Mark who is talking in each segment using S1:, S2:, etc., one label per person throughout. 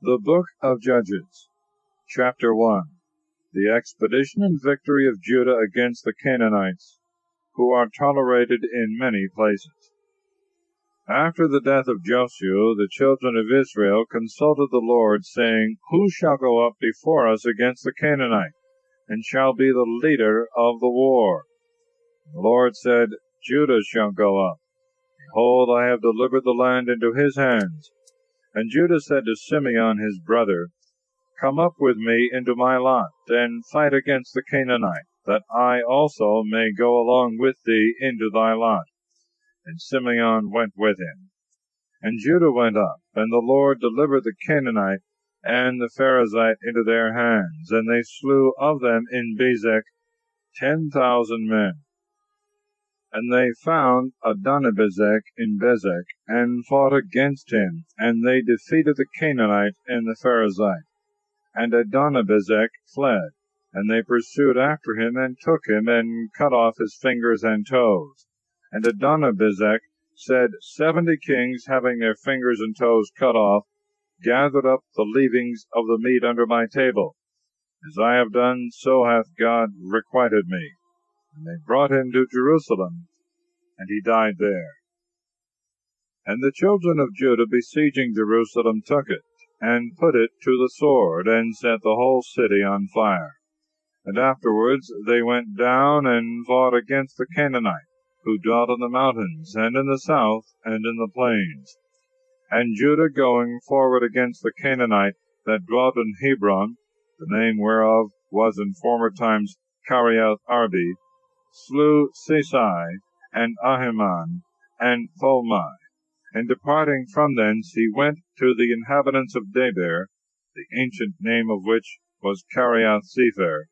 S1: The Book of Judges, Chapter 1. The expedition and victory of Judah against the Canaanites, who are tolerated in many places. After the death of Joshua, the children of Israel consulted the Lord, saying, Who shall go up before us against the Canaanites, and shall be the leader of the war? The Lord said, Judah shall go up. Behold, I have delivered the land into his hands. And Judah said to Simeon his brother, Come up with me into my lot, and fight against the Canaanite, that I also may go along with thee into thy lot. And Simeon went with him. And Judah went up, and the Lord delivered the Canaanite and the Perizzite into their hands, and they slew of them in Bezek 10,000 men. And they found Adonibezek in Bezek, and fought against him, and they defeated the Canaanite and the Perizzite. And Adonibezek fled, and they pursued after him, and took him, and cut off his fingers and toes. And Adonibezek said, 70 kings, having their fingers and toes cut off, gathered up the leavings of the meat under my table. As I have done, so hath God requited me. And they brought him to Jerusalem, and he died there. And the children of Judah besieging Jerusalem took it, and put it to the sword, and set the whole city on fire. And afterwards they went down and fought against the Canaanites, who dwelt in the mountains, and in the south, and in the plains. And Judah going forward against the Canaanite that dwelt in Hebron, the name whereof was in former times Kiriath-arba, slew Sesai, and Ahiman, and Tholmai. And departing from thence he went to the inhabitants of Debir, the ancient name of which was Kiriath-sepher,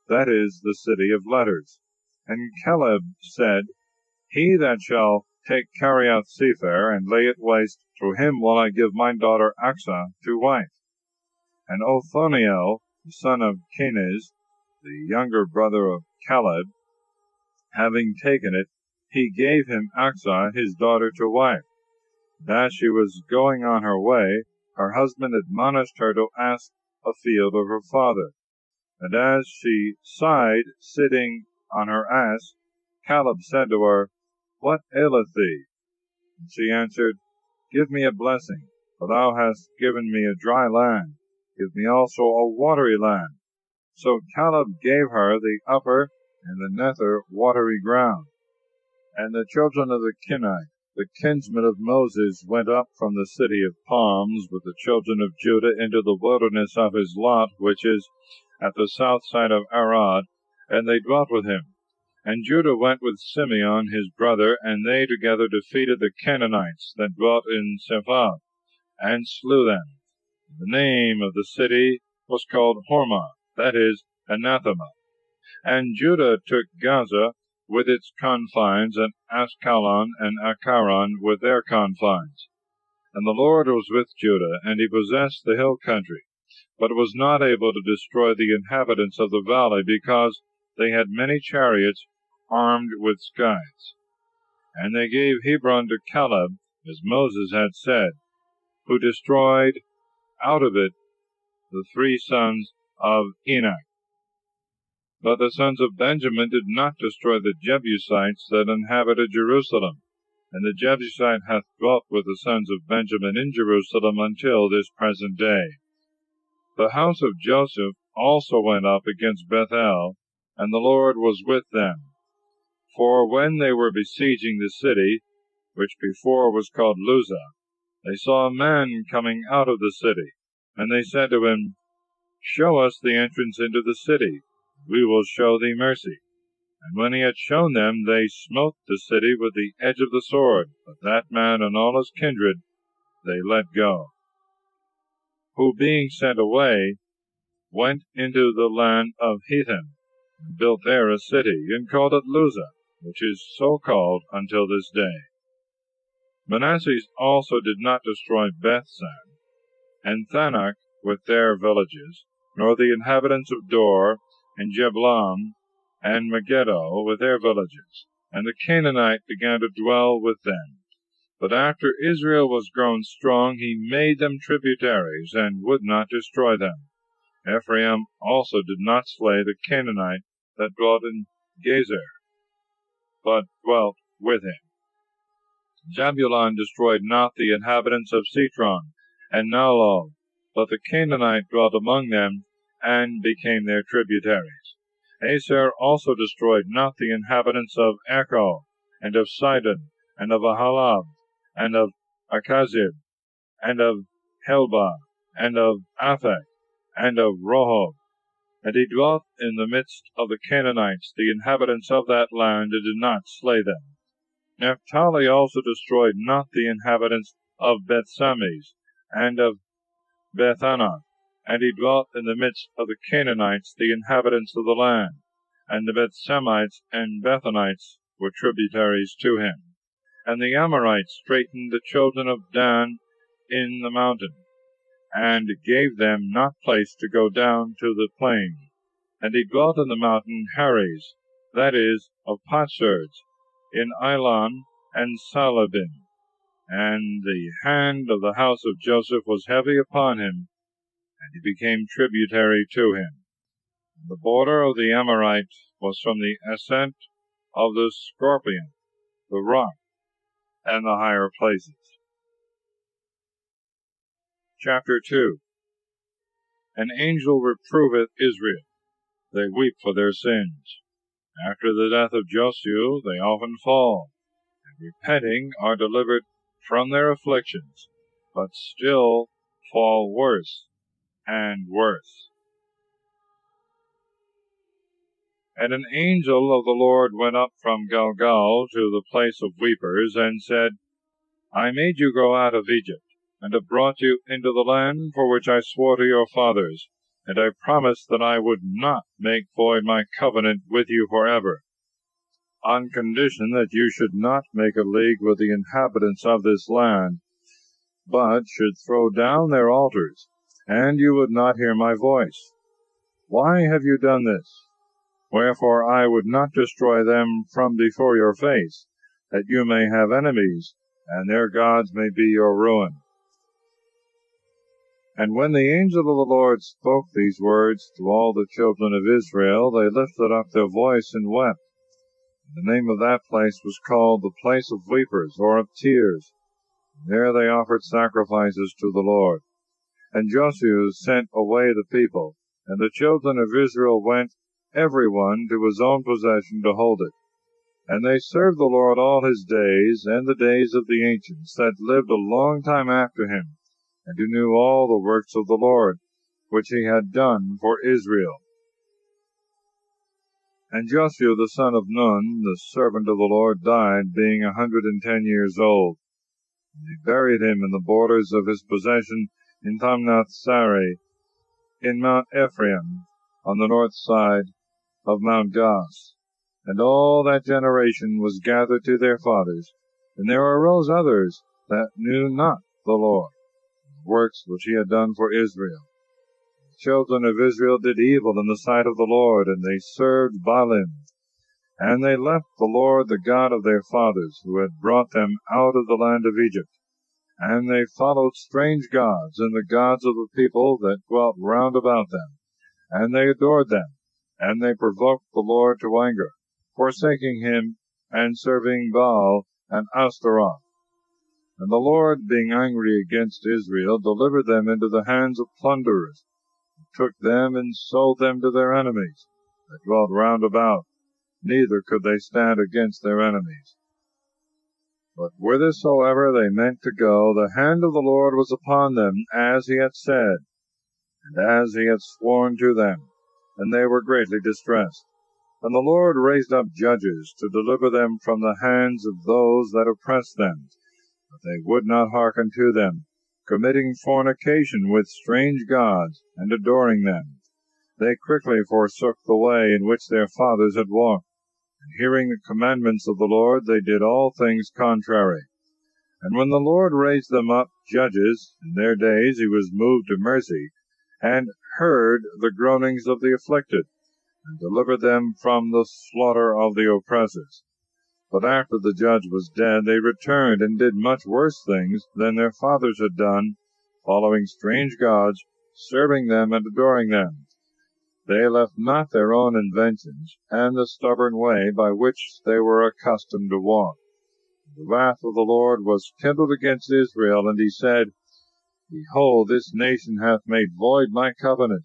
S1: that is, the city of letters. And Caleb said, He that shall take Kiriath-sepher, and lay it waste, to him will I give my daughter Achsah to wife. And Othniel, the son of Kenaz, the younger brother of Caleb, having taken it, he gave him Achsah his daughter to wife. And as she was going on her way, her husband admonished her to ask a field of her father. And as she sighed, sitting on her ass, Caleb said to her, What aileth thee? And she answered, Give me a blessing, for thou hast given me a dry land. Give me also a watery land. So Caleb gave her the upper and the nether watery ground. And the children of the Kenite, the kinsmen of Moses, went up from the city of palms with the children of Judah into the wilderness of his lot, which is at the south side of Arad, and they dwelt with him. And Judah went with Simeon his brother, and they together defeated the Canaanites that dwelt in Sephath, and slew them. The name of the city was called Hormah, that is, Anathema. And Judah took Gaza with its confines, and Ascalon and Acharon with their confines. And the Lord was with Judah, and he possessed the hill country, but was not able to destroy the inhabitants of the valley, because they had many chariots armed with scythes. And they gave Hebron to Caleb, as Moses had said, who destroyed out of it the 3 sons of Enak. But the sons of Benjamin did not destroy the Jebusites that inhabited Jerusalem, and the Jebusite hath dwelt with the sons of Benjamin in Jerusalem until this present day. The house of Joseph also went up against Bethel, and the Lord was with them. For when they were besieging the city, which before was called Luzah, they saw a man coming out of the city, and they said to him, Show us the entrance into the city, we will show thee mercy. And when he had shown them, they smote the city with the edge of the sword, but that man and all his kindred they let go, who being sent away, went into the land of Hetham, and built there a city, and called it Luzah, which is so called until this day. Manasseh also did not destroy Bethsan, and Thanach with their villages, nor the inhabitants of Dor, and Jeblam, and Megiddo with their villages. And the Canaanite began to dwell with them. But after Israel was grown strong, he made them tributaries, and would not destroy them. Ephraim also did not slay the Canaanite that dwelt in Gezer, but dwelt with him. Zebulun destroyed not the inhabitants of Citron and Naalol, but the Canaanite dwelt among them, and became their tributaries. Aser also destroyed not the inhabitants of Echo, and of Sidon, and of Ahalab, and of Akazib, and of Helba, and of Aphek, and of Rehob. And he dwelt in the midst of the Canaanites, the inhabitants of that land, and did not slay them. Naphtali also destroyed not the inhabitants of Bethsemes, and of Bethanath, and he dwelt in the midst of the Canaanites, the inhabitants of the land, and the Bethsemites and Bethanites were tributaries to him. And the Amorites straitened the children of Dan in the mountain, and gave them not place to go down to the plain. And he dwelt in the mountain Hares, that is, of potsherds, in Ilon and Salabin. And the hand of the house of Joseph was heavy upon him, and he became tributary to him. The border of the Amorite was from the ascent of the Scorpion, the rock, and the higher places. Chapter 2. An angel reproveth Israel. They weep for their sins. After the death of Josiah they often fall, and repenting are delivered from their afflictions, but still fall worse and worse. And an angel of the Lord went up from Gilgal to the place of weepers, and said, I made you go out of Egypt, and have brought you into the land for which I swore to your fathers, and I promised that I would not make void my covenant with you forever, on condition that you should not make a league with the inhabitants of this land, but should throw down their altars, and you would not hear my voice. Why have you done this? Wherefore I would not destroy them from before your face, that you may have enemies, and their gods may be your ruin. And when the angel of the Lord spoke these words to all the children of Israel, they lifted up their voice and wept. The name of that place was called the place of weepers, or of tears. And there they offered sacrifices to the Lord. And Joshua sent away the people, and the children of Israel went, every one to his own possession, to hold it. And they served the Lord all his days, and the days of the ancients that lived a long time after him, and who knew all the works of the Lord, which he had done for Israel. And Joshua the son of Nun, the servant of the Lord, died, being 110 years old. And they buried him in the borders of his possession in Timnath-Sarah, in Mount Ephraim, on the north side of Mount Gaz. And all that generation was gathered to their fathers, and there arose others that knew not the Lord, the works which he had done for Israel. The children of Israel did evil in the sight of the Lord, and they served Baalim. And they left the Lord, the God of their fathers, who had brought them out of the land of Egypt. And they followed strange gods, and the gods of the people that dwelt round about them. And they adored them, and they provoked the Lord to anger, forsaking him, and serving Baal and Ashtaroth. And the Lord, being angry against Israel, delivered them into the hands of plunderers, and took them and sold them to their enemies, that dwelt round about, neither could they stand against their enemies. But whithersoever they meant to go, the hand of the Lord was upon them, as he had said, and as he had sworn to them, and they were greatly distressed. And the Lord raised up judges to deliver them from the hands of those that oppressed them. But they would not hearken to them, committing fornication with strange gods, and adoring them. They quickly forsook the way in which their fathers had walked, and hearing the commandments of the Lord, they did all things contrary. And when the Lord raised them up judges in their days, he was moved to mercy, and heard the groanings of the afflicted, and delivered them from the slaughter of the oppressors. But after the judge was dead, they returned and did much worse things than their fathers had done, following strange gods, serving them and adoring them. They left not their own inventions, and the stubborn way by which they were accustomed to walk. The wrath of the Lord was kindled against Israel, and he said, Behold, this nation hath made void my covenant,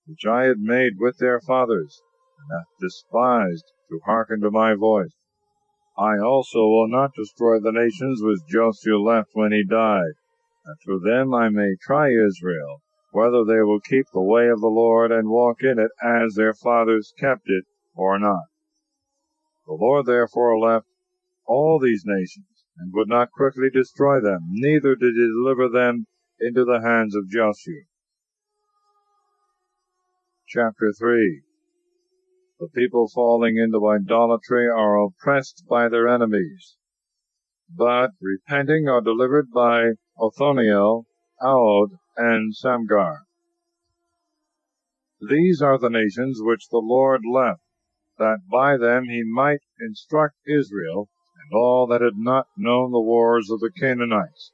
S1: which I had made with their fathers, and hath despised to hearken to my voice. I also will not destroy the nations which Joshua left when he died, and through them I may try Israel, whether they will keep the way of the Lord and walk in it as their fathers kept it, or not. The Lord therefore left all these nations, and would not quickly destroy them, neither did he deliver them into the hands of Joshua. Chapter 3. The people falling into idolatry are oppressed by their enemies, but repenting are delivered by Othniel, Aod, and Samgar. These are the nations which the Lord left, that by them he might instruct Israel and all that had not known the wars of the Canaanites,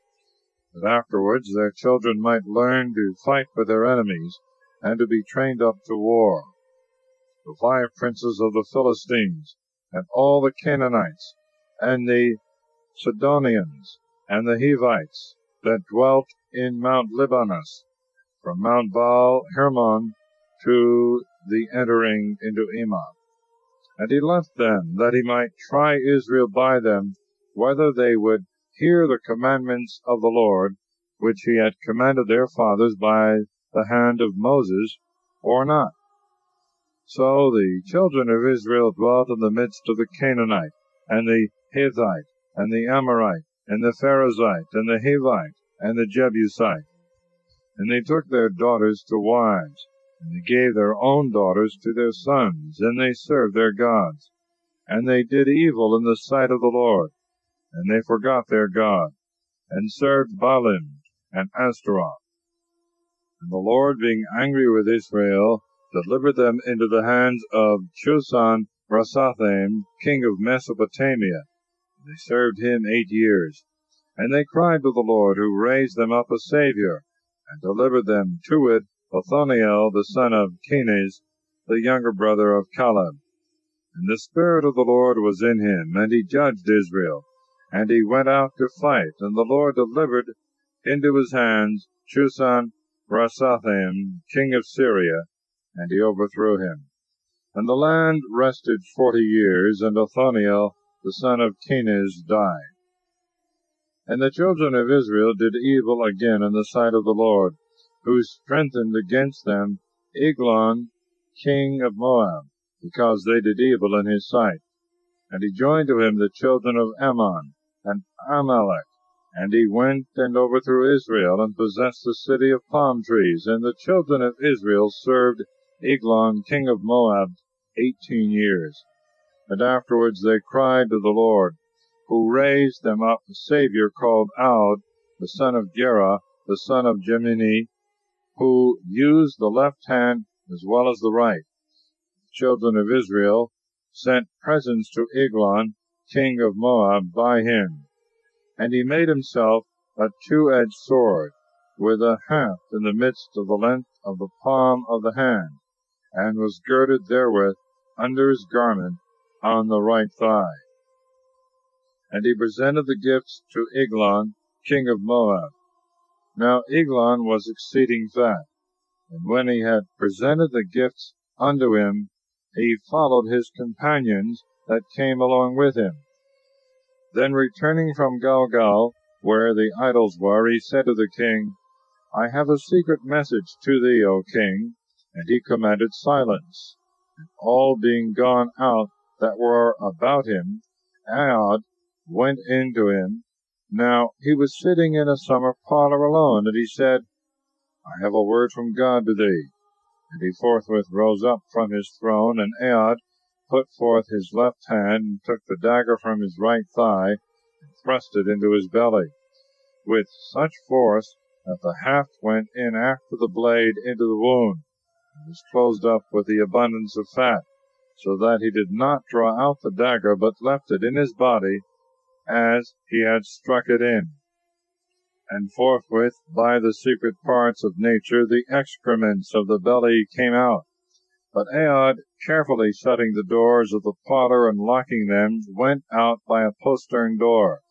S1: that afterwards their children might learn to fight with their enemies, and to be trained up to war. The 5 princes of the Philistines, and all the Canaanites, and the Sidonians, and the Hivites, that dwelt in Mount Libanus, from Mount Baal Hermon to the entering into Emah. And he left them, that he might try Israel by them, whether they would hear the commandments of the Lord, which he had commanded their fathers by the hand of Moses, or not. So the children of Israel dwelt in the midst of the Canaanite, and the Hittite, and the Amorite, and the Perizzite, and the Hivite, and the Jebusite. And they took their daughters to wives, and they gave their own daughters to their sons, and they served their gods. And they did evil in the sight of the Lord, and they forgot their God, and served Baalim and Ashtaroth. And the Lord, being angry with Israel, delivered them into the hands of Chushan-Rasathaim, king of Mesopotamia. They served him 8 years. And they cried to the Lord, who raised them up a Savior, and delivered them to it, Othniel the son of Kenaz, the younger brother of Caleb. And the Spirit of the Lord was in him, and he judged Israel. And he went out to fight, and the Lord delivered into his hands Chushan-Rasathaim, king of Syria, and he overthrew him. And the land rested 40 years, and Othniel the son of Kenaz died. And the children of Israel did evil again in the sight of the Lord, who strengthened against them Eglon, king of Moab, because they did evil in his sight. And he joined to him the children of Ammon and Amalek. And he went and overthrew Israel, and possessed the city of palm trees. And the children of Israel served Eglon, king of Moab, 18 years. And afterwards they cried to the Lord, who raised them up a Savior called Aod, the son of Gera, the son of Jemini, who used the left hand as well as the right. The children of Israel sent presents to Eglon, king of Moab, by him. And he made himself a 2-edged sword, with a haft in the midst of the length of the palm of the hand, and was girded therewith under his garment on the right thigh. And he presented the gifts to Eglon, king of Moab. Now Eglon was exceeding fat, and when he had presented the gifts unto him, he followed his companions that came along with him. Then returning from Galgal, where the idols were, he said to the king, I have a secret message to thee, O king. And he commanded silence. And all being gone out that were about him, Aod went in to him. Now he was sitting in a summer parlor alone, and he said, I have a word from God to thee. And he forthwith rose up from his throne, and Aod put forth his left hand, and took the dagger from his right thigh, and thrust it into his belly, with such force that the haft went in after the blade into the wound, and was closed up with the abundance of fat, so that he did not draw out the dagger, but left it in his body as he had struck it in. And forthwith, by the secret parts of nature, the excrements of the belly came out. But Aod, carefully shutting the doors of the parlour and locking them, went out by a postern door.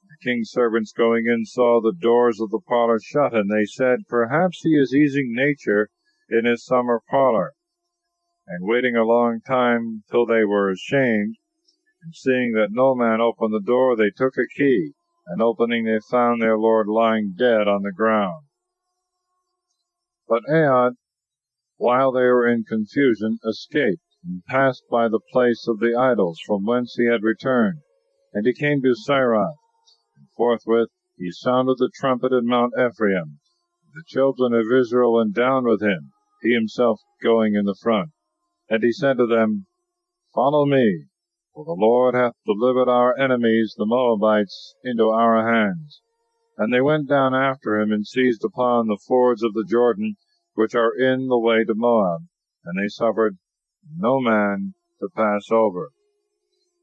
S1: The king's servants going in saw the doors of the parlour shut, and they said, Perhaps he is easing nature in his summer parlour. And waiting a long time till they were ashamed, and seeing that no man opened the door, they took a key, and opening they found their lord lying dead on the ground. But Aod, while they were in confusion, escaped, and passed by the place of the idols, from whence he had returned. And he came to Sirath, and forthwith he sounded the trumpet in Mount Ephraim. The children of Israel went down with him, he himself going in the front. And he said to them, Follow me, for the Lord hath delivered our enemies, the Moabites, into our hands. And they went down after him, and seized upon the fords of the Jordan, which are in the way to Moab, and they suffered no man to pass over.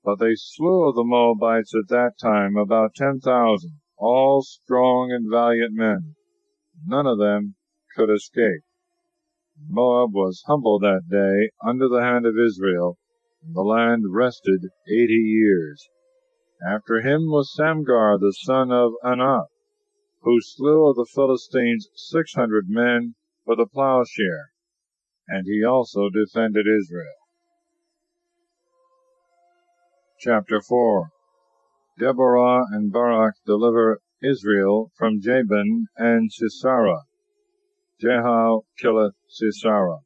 S1: But they slew of the Moabites at that time about 10,000, all strong and valiant men. None of them could escape. Moab was humbled that day under the hand of Israel, and the land rested 80 years. After him was Samgar the son of Anath, who slew of the Philistines 600 men with a plowshare, and he also defended Israel. Chapter 4. Deborah and Barak deliver Israel from Jabin and Sisera. Jehu killeth Sisera.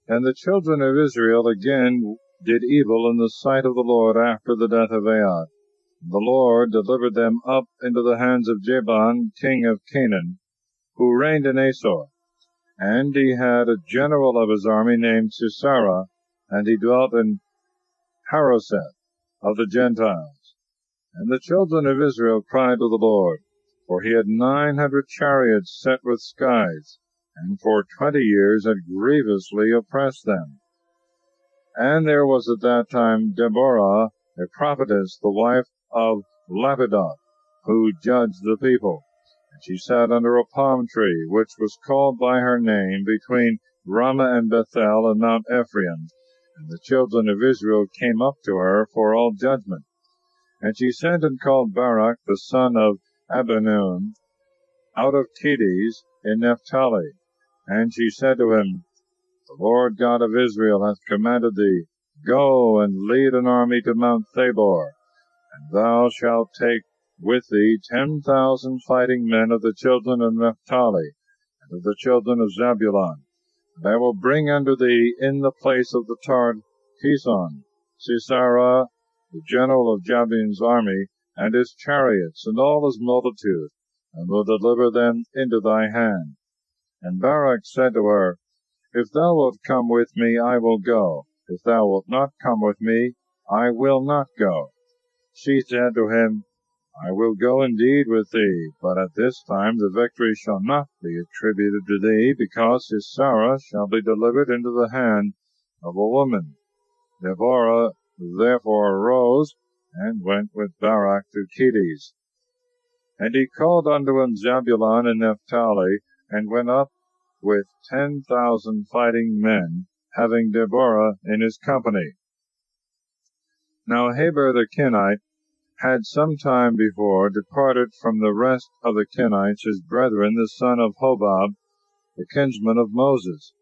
S1: And the children of Israel again did evil in the sight of the Lord after the death of Aod. The Lord delivered them up into the hands of Jabin, king of Canaan, who reigned in Asor. And he had a general of his army named Sisera, and he dwelt in Harosheth of the Gentiles. And the children of Israel cried to the Lord, for he had 900 chariots set with scythes, and for 20 years had grievously oppressed them. And there was at that time Deborah, a prophetess, the wife of Lapidoth, who judged the people. And she sat under a palm tree, which was called by her name, between Ramah and Bethel and Mount Ephraim. And the children of Israel came up to her for all judgment. And she sent and called Barak the son of Abinum out of Kedes in Naphtali. And she said to him, The Lord God of Israel hath commanded thee, Go and lead an army to Mount Tabor, and thou shalt take with thee 10,000 fighting men of the children of Naphtali, and of the children of Zebulun. And I will bring unto thee in the place of the torrent Kison, Sisera, the general of Jabin's army, and his chariots, and all his multitude, and will deliver them into thy hand. And Barak said to her, If thou wilt come with me, I will go. If thou wilt not come with me, I will not go. She said to him, I will go indeed with thee, but at this time the victory shall not be attributed to thee, because Sisera shall be delivered into the hand of a woman. Deborah therefore arose, and went with Barak to Kedes. And he called unto him Zebulun and Naphtali, and went up with 10,000 fighting men, having Deborah in his company. Now Heber the Kenite had some time before departed from the rest of the Kenites, his brethren, the son of Hobab, the kinsman of Moses,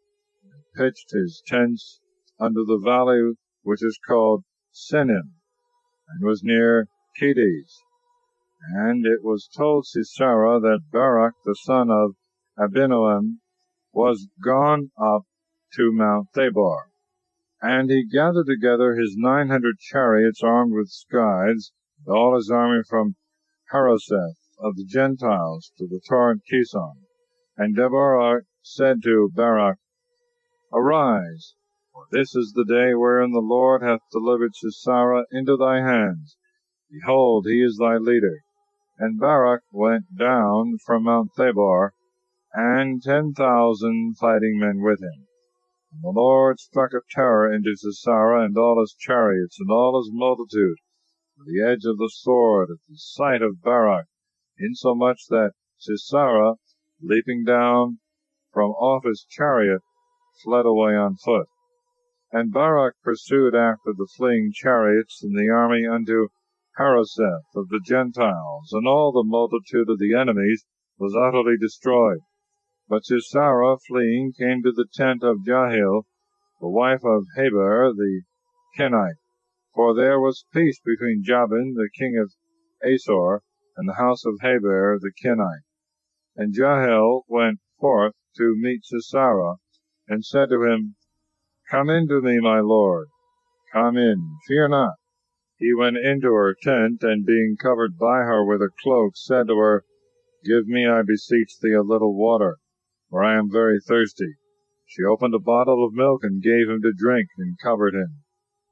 S1: and pitched his tents under the valley which is called Sinim, and was near Kedes. And it was told Sisera that Barak the son of Abinoam was gone up to Mount Tabor. And he gathered together his 900 chariots armed with scythes, and all his army from Harosheth of the Gentiles to the torrent Kison. And Deborah said to Barak, Arise, for this is the day wherein the Lord hath delivered Sisera into thy hands. Behold, he is thy leader. And Barak went down from Mount Tabor, and 10,000 fighting men with him. And the Lord struck a terror into Sisera and all his chariots and all his multitude, with the edge of the sword at the sight of Barak, insomuch that Sisera, leaping down from off his chariot, fled away on foot. And Barak pursued after the fleeing chariots and the army unto Harosheth of the Gentiles, and all the multitude of the enemies was utterly destroyed. But Sisera, fleeing, came to the tent of Jael, the wife of Heber the Kenite. For there was peace between Jabin, the king of Asor, and the house of Heber the Kenite. And Jael went forth to meet Sisera, and said to him, Come in to me, my lord. Come in, fear not. He went into her tent, and being covered by her with a cloak, said to her, Give me, I beseech thee, a little water, for I am very thirsty. She opened a bottle of milk, and gave him to drink, and covered him.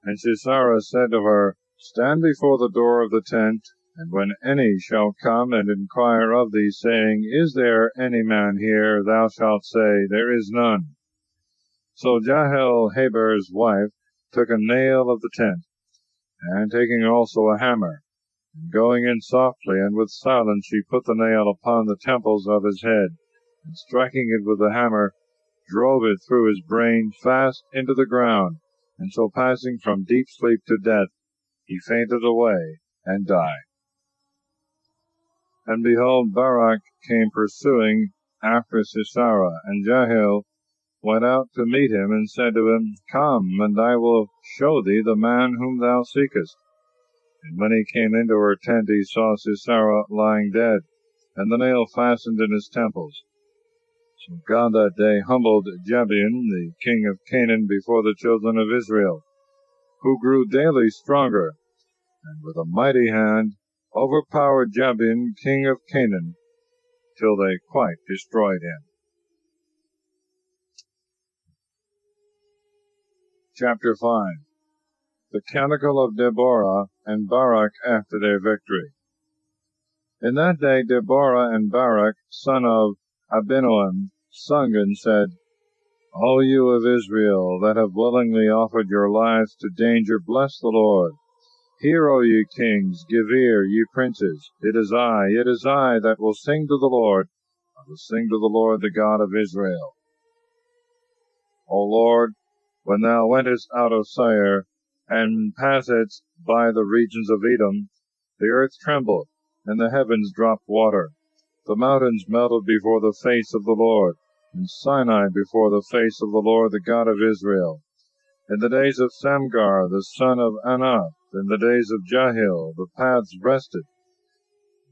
S1: And Sisera said to her, Stand before the door of the tent, and when any shall come and inquire of thee, saying, Is there any man here? Thou shalt say, There is none. So Jael, Heber's wife, took a nail of the tent, and taking also a hammer, and going in softly and with silence, she put the nail upon the temples of his head, and striking it with the hammer, drove it through his brain fast into the ground, and so passing from deep sleep to death, he fainted away and died. And behold, Barak came pursuing after Sisera, and Jael went out to meet him, and said to him, Come, and I will show thee the man whom thou seekest. And when he came into her tent, he saw Sisera lying dead, and the nail fastened in his temples. So God that day humbled Jabin, the king of Canaan, before the children of Israel, who grew daily stronger, and with a mighty hand overpowered Jabin, king of Canaan, till they quite destroyed him. Chapter 5. The Canticle of Deborah and Barak after their victory. In that day Deborah and Barak, son of Abinoam, sung and said, O you of Israel, that have willingly offered your lives to danger, bless the Lord. Hear, O ye kings, give ear, ye princes. It is I that will sing to the Lord. I will sing to the Lord, the God of Israel. O Lord, when thou wentest out of Seir, and passedst by the regions of Edom, the earth trembled, and the heavens dropped water. The mountains melted before the face of the Lord, and Sinai before the face of the Lord, the God of Israel. In the days of Samgar, the son of Anath, in the days of Jael, the paths rested.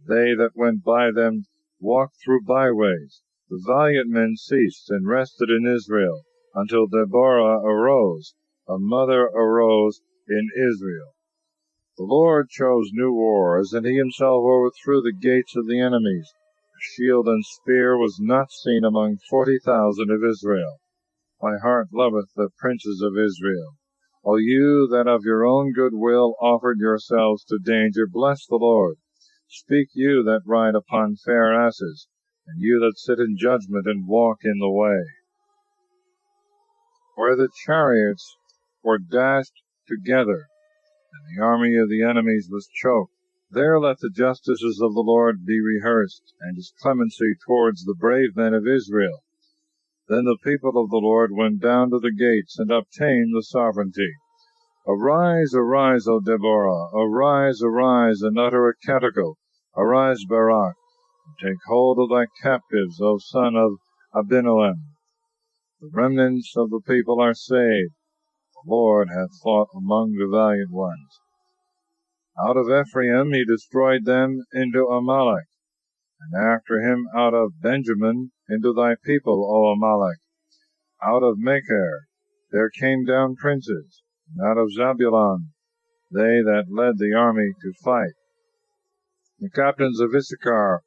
S1: They that went by them walked through byways. The valiant men ceased and rested in Israel, until Deborah arose, a mother arose in Israel. The Lord chose new wars, and he himself overthrew the gates of the enemies. A shield and spear was not seen among 40,000 of Israel. My heart loveth the princes of Israel. O you that of your own good will offered yourselves to danger, bless the Lord. Speak you that ride upon fair asses, and you that sit in judgment and walk in the way. Where the chariots were dashed together, and the army of the enemies was choked, there let the justices of the Lord be rehearsed, and his clemency towards the brave men of Israel. Then the people of the Lord went down to the gates, and obtained the sovereignty. Arise, arise, O Deborah, arise, arise, and utter a canticle. Arise, Barak, and take hold of thy captives, O son of Abinoam. The remnants of the people are saved. The Lord hath fought among the valiant ones. Out of Ephraim he destroyed them into Amalek, and after him out of Benjamin into thy people, O Amalek. Out of Machir there came down princes, and out of Zabulon they that led the army to fight. The captains of Issachar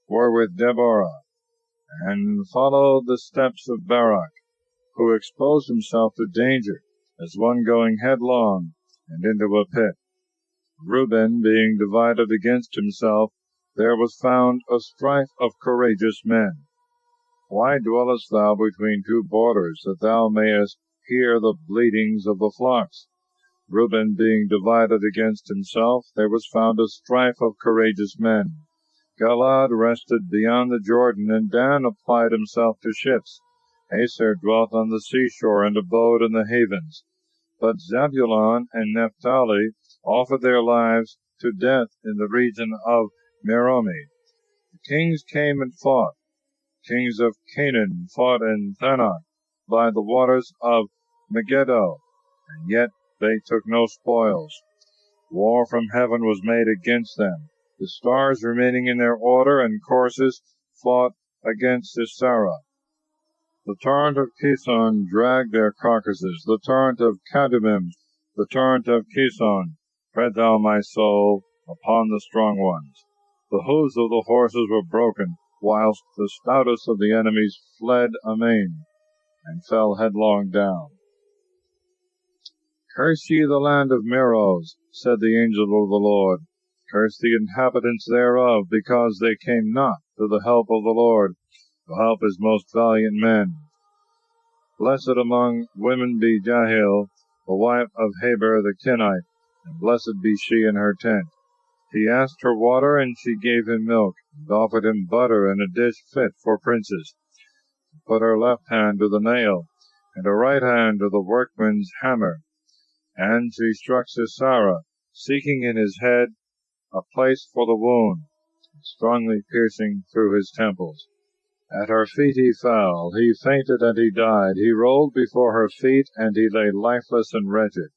S1: were with Deborah, and followed the steps of Barak, who exposed himself to danger, as one going headlong and into a pit. Reuben being divided against himself, there was found a strife of courageous men. Why dwellest thou between two borders, that thou mayest hear the bleatings of the flocks? Reuben being divided against himself, there was found a strife of courageous men. Galaad rested beyond the Jordan, and Dan applied himself to ships. Aser dwelt on the seashore, and abode in the havens. But Zebulun and Naphtali offered their lives to death in the region of Meromi. The kings came and fought. Kings of Canaan fought in Tanakh by the waters of Megiddo, and yet they took no spoils. War from heaven was made against them. The stars, remaining in their order and courses, fought against Sisera. The torrent of Kison dragged their carcasses, the torrent of Kadumim, the torrent of Kison. Tread thou, my soul, upon the strong ones. The hoofs of the horses were broken, whilst the stoutest of the enemies fled amain, and fell headlong down. Curse ye the land of Meroz, said the angel of the Lord. Curse the inhabitants thereof, because they came not to the help of the Lord, to help his most valiant men. Blessed among women be Jael, the wife of Heber the Kenite, and blessed be she in her tent. He asked her water, and she gave him milk, and offered him butter in a dish fit for princes. She put her left hand to the nail, and her right hand to the workman's hammer. And she struck Sisera, seeking in his head a place for the wound, strongly piercing through his temples. At her feet he fell, he fainted and he died. He rolled before her feet, and he lay lifeless and wretched.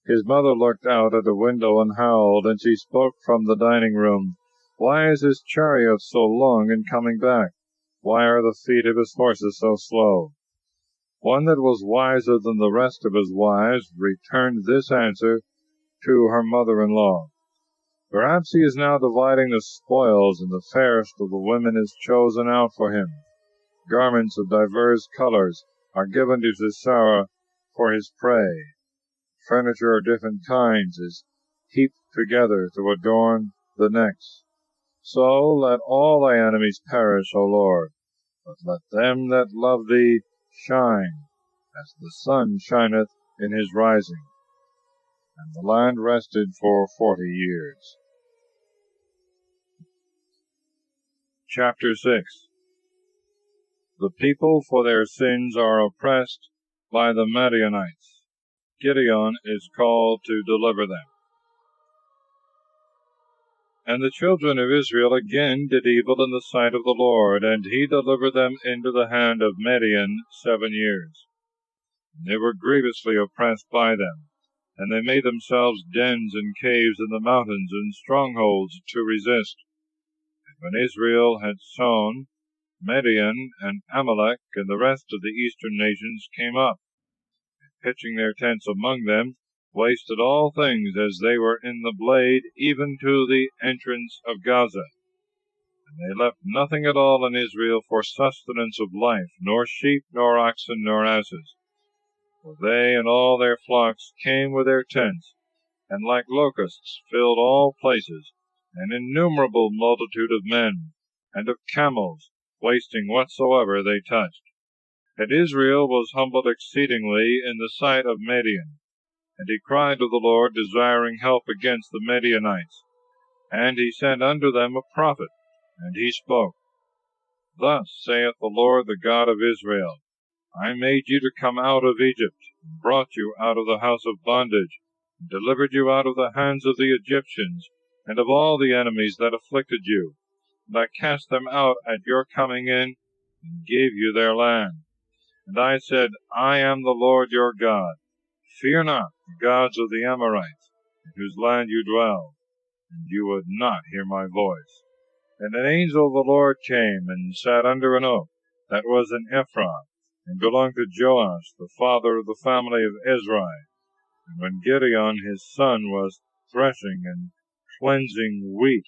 S1: His mother looked out at a window and howled, and she spoke from the dining room. Why is his chariot so long in coming back? Why are the feet of his horses so slow? One that was wiser than the rest of his wives returned this answer to her mother-in-law. Perhaps he is now dividing the spoils, and the fairest of the women is chosen out for him. Garments of divers colors are given to Sisera for his prey. Furniture of different kinds is heaped together to adorn the necks. So let all thy enemies perish, O Lord, but let them that love thee shine, as the sun shineth in his rising. And the land rested for 40 years. Chapter 6. The people for their sins are oppressed by the Midianites. Gideon is called to deliver them. And the children of Israel again did evil in the sight of the Lord, and he delivered them into the hand of Midian 7 years. And they were grievously oppressed by them, and they made themselves dens and caves in the mountains and strongholds to resist. And when Israel had sown, Midian and Amalek and the rest of the eastern nations came up, pitching their tents among them, wasted all things as they were in the blade, even to the entrance of Gaza. And they left nothing at all in Israel for sustenance of life, nor sheep, nor oxen, nor asses. For they and all their flocks came with their tents, and like locusts filled all places, an innumerable multitude of men, and of camels, wasting whatsoever they touched. And Israel was humbled exceedingly in the sight of Midian. And he cried to the Lord, desiring help against the Midianites. And he sent unto them a prophet, and he spoke. Thus saith the Lord, the God of Israel, I made you to come out of Egypt, and brought you out of the house of bondage, and delivered you out of the hands of the Egyptians, and of all the enemies that afflicted you. And I cast them out at your coming in, and gave you their land. And I said, I am the Lord your God. Fear not the gods of the Amorites, in whose land you dwell. And you would not hear my voice. And an angel of the Lord came, and sat under an oak that was in Ephraim, and belonged to Joash, the father of the family of Israel. And when Gideon his son was threshing and cleansing wheat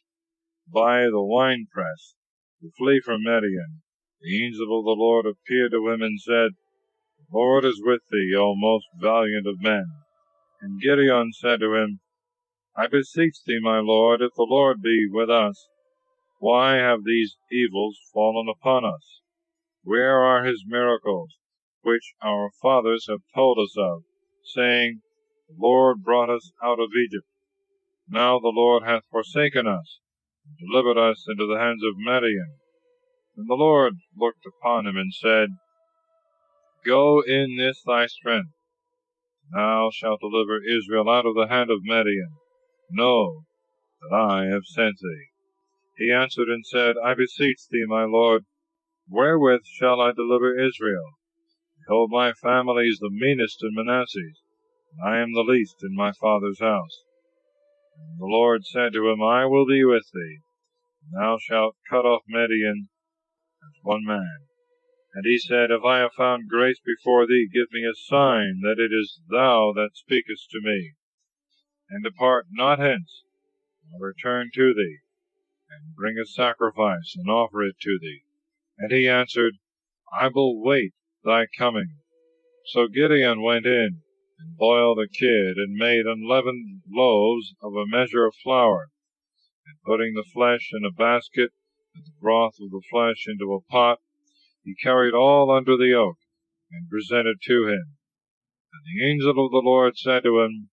S1: by the winepress, to flee from Midian, the angel of the Lord appeared to him and said, The Lord is with thee, O most valiant of men. And Gideon said to him, I beseech thee, my Lord, if the Lord be with us, why have these evils fallen upon us? Where are his miracles, which our fathers have told us of, saying, The Lord brought us out of Egypt. Now the Lord hath forsaken us, and delivered us into the hands of Midian. And the Lord looked upon him, and said, Go in this thy strength, and thou shalt deliver Israel out of the hand of Midian. Know that I have sent thee. He answered and said, I beseech thee, my Lord, wherewith shall I deliver Israel? Behold, my family is the meanest in Manasseh, and I am the least in my father's house. And the Lord said to him, I will be with thee, and thou shalt cut off Midian as one man. And he said, If I have found grace before thee, give me a sign that it is thou that speakest to me. And depart not hence, I'll return to thee, and bring a sacrifice, and offer it to thee. And he answered, I will wait thy coming. So Gideon went in, and boiled a kid, and made unleavened loaves of a measure of flour, and putting the flesh in a basket, and the broth of the flesh into a pot, he carried all under the oak, and presented to him. And the angel of the Lord said to him,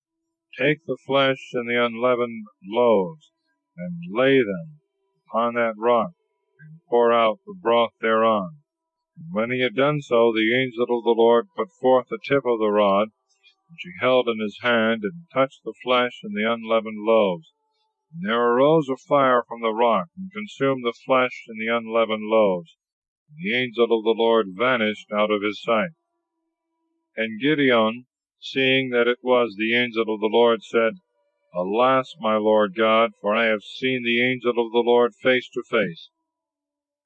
S1: Take the flesh and the unleavened loaves, and lay them upon that rock, and pour out the broth thereon. And when he had done so, the angel of the Lord put forth the tip of the rod, which he held in his hand, and touched the flesh and the unleavened loaves. And there arose a fire from the rock, and consumed the flesh and the unleavened loaves. And the angel of the Lord vanished out of his sight. And Gideon, seeing that it was the angel of the Lord, said, Alas, my Lord God, for I have seen the angel of the Lord face to face.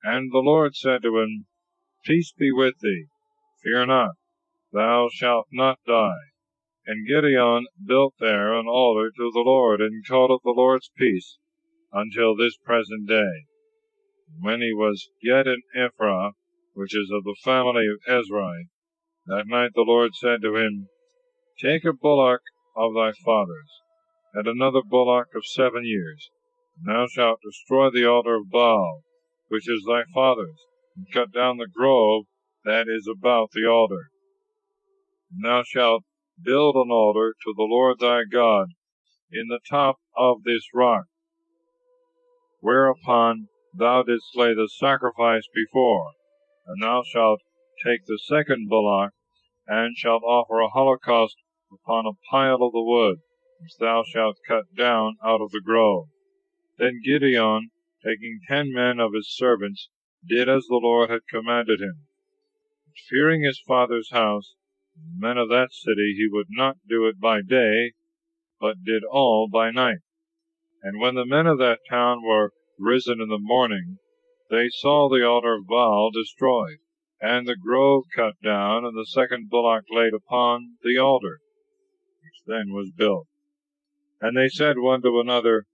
S1: And the Lord said to him, Peace be with thee, fear not, thou shalt not die. And Gideon built there an altar to the Lord, and called it the Lord's Peace, until this present day. When he was yet in Ephraim, which is of the family of Ezrai, that night the Lord said to him, Take a bullock of thy father's, and another bullock of 7 years, and thou shalt destroy the altar of Baal, which is thy father's, and cut down the grove that is about the altar. And thou shalt build an altar to the Lord thy God in the top of this rock, whereupon thou didst lay the sacrifice before. And thou shalt take the second bullock, and shalt offer a holocaust upon a pile of the wood, which thou shalt cut down out of the grove. Then Gideon, taking 10 men of his servants, did as the Lord had commanded him. But fearing his father's house, the men of that city, he would not do it by day, but did all by night. And when the men of that town were risen in the morning, they saw the altar of Baal destroyed, and the grove cut down, and the second bullock laid upon the altar, which then was built. And they said one to another,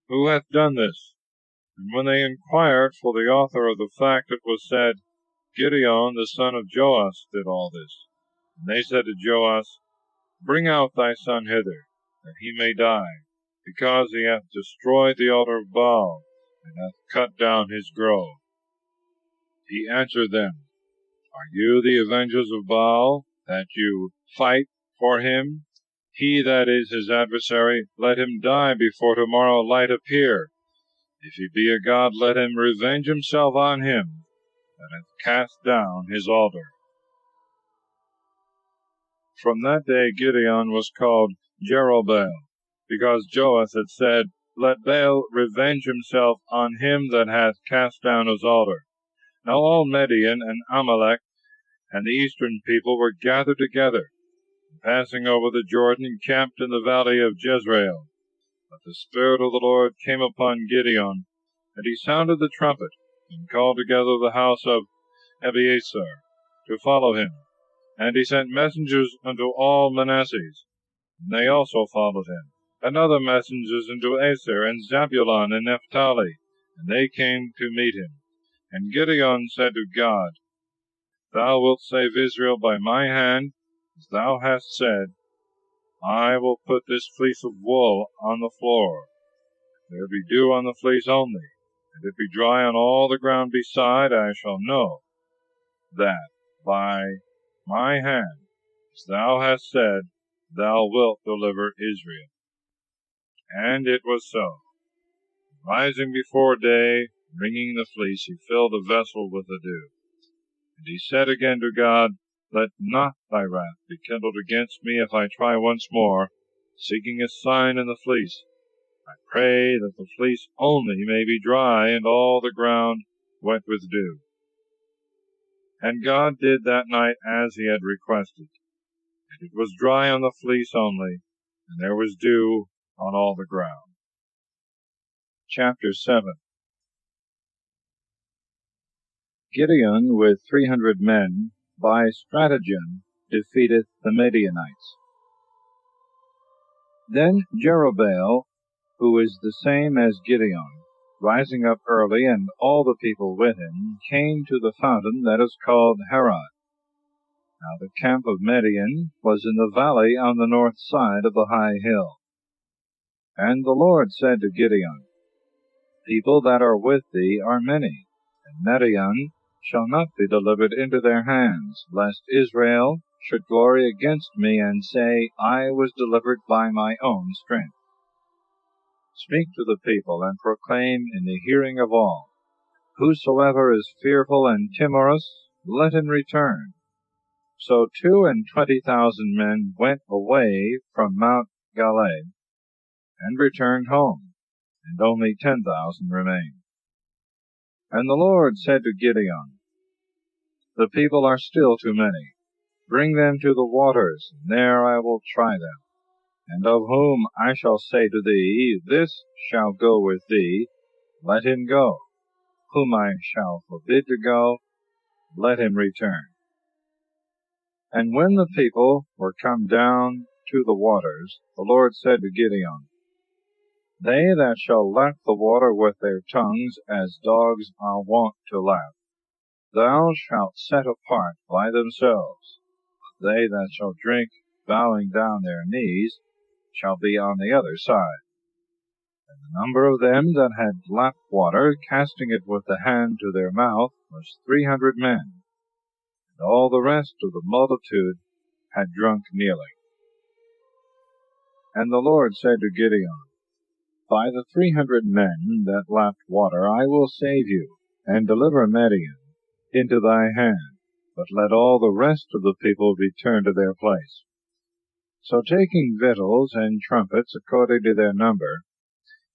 S1: Who hath done this? And when they inquired for the author of the fact, it was said, Gideon the son of Joash did all this. And they said to Joash, Bring out thy son hither, that he may die, because he hath destroyed the altar of Baal, and hath cut down his grove. He answered them, Are you the avengers of Baal, that you fight for him? He that is his adversary, let him die before tomorrow light appear. If he be a god, let him revenge himself on him that hath cast down his altar. From that day Gideon was called Jerubbaal, because Joash had said, Let Baal revenge himself on him that hath cast down his altar. Now all Midian and Amalek and the eastern people were gathered together, and passing over the Jordan, encamped in the valley of Jezreel. But the Spirit of the Lord came upon Gideon, and he sounded the trumpet, and called together the house of Abiezer to follow him. And he sent messengers unto all Manasseh, and they also followed him, and other messengers unto Aser and Zabulon and Naphtali, and they came to meet him. And Gideon said to God, Thou wilt save Israel by my hand, as thou hast said, I will put this fleece of wool on the floor. If there be dew on the fleece only, and it be dry on all the ground beside, I shall know that by my hand, as thou hast said, thou wilt deliver Israel. And it was so. Rising before day, wringing the fleece, he filled a vessel with the dew. And he said again to God, Let not thy wrath be kindled against me if I try once more, seeking a sign in the fleece. I pray that the fleece only may be dry, and all the ground wet with dew. And God did that night as he had requested. And it was dry on the fleece only, and there was dew on all the ground. Chapter 7. Gideon with 300 men by stratagem defeateth the Midianites. Then Jerubbaal, who is the same as Gideon, rising up early, and all the people with him, came to the fountain that is called Harod. Now the camp of Midian was in the valley on the north side of the high hill. And the Lord said to Gideon, People that are with thee are many, and Midian shall not be delivered into their hands, lest Israel should glory against me, and say, I was delivered by my own strength. Speak to the people, and proclaim in the hearing of all, Whosoever is fearful and timorous, let him return. So 22,000 men went away from Mount Galad, and returned home, and only 10,000 remained. And the Lord said to Gideon, The people are still too many. Bring them to the waters, and there I will try them. And of whom I shall say to thee, This shall go with thee, let him go. Whom I shall forbid to go, let him return. And when the people were come down to the waters, the Lord said to Gideon, They that shall lap the water with their tongues, as dogs are wont to lap, thou shalt set apart by themselves. But they that shall drink, bowing down their knees, shall be on the other side. And the number of them that had lapped water, casting it with the hand to their mouth, was 300 men. And all the rest of the multitude had drunk kneeling. And the Lord said to Gideon, By the 300 men that lapped water I will save you, and deliver Midian into thy hand, but let all the rest of the people return to their place. So taking victuals and trumpets according to their number,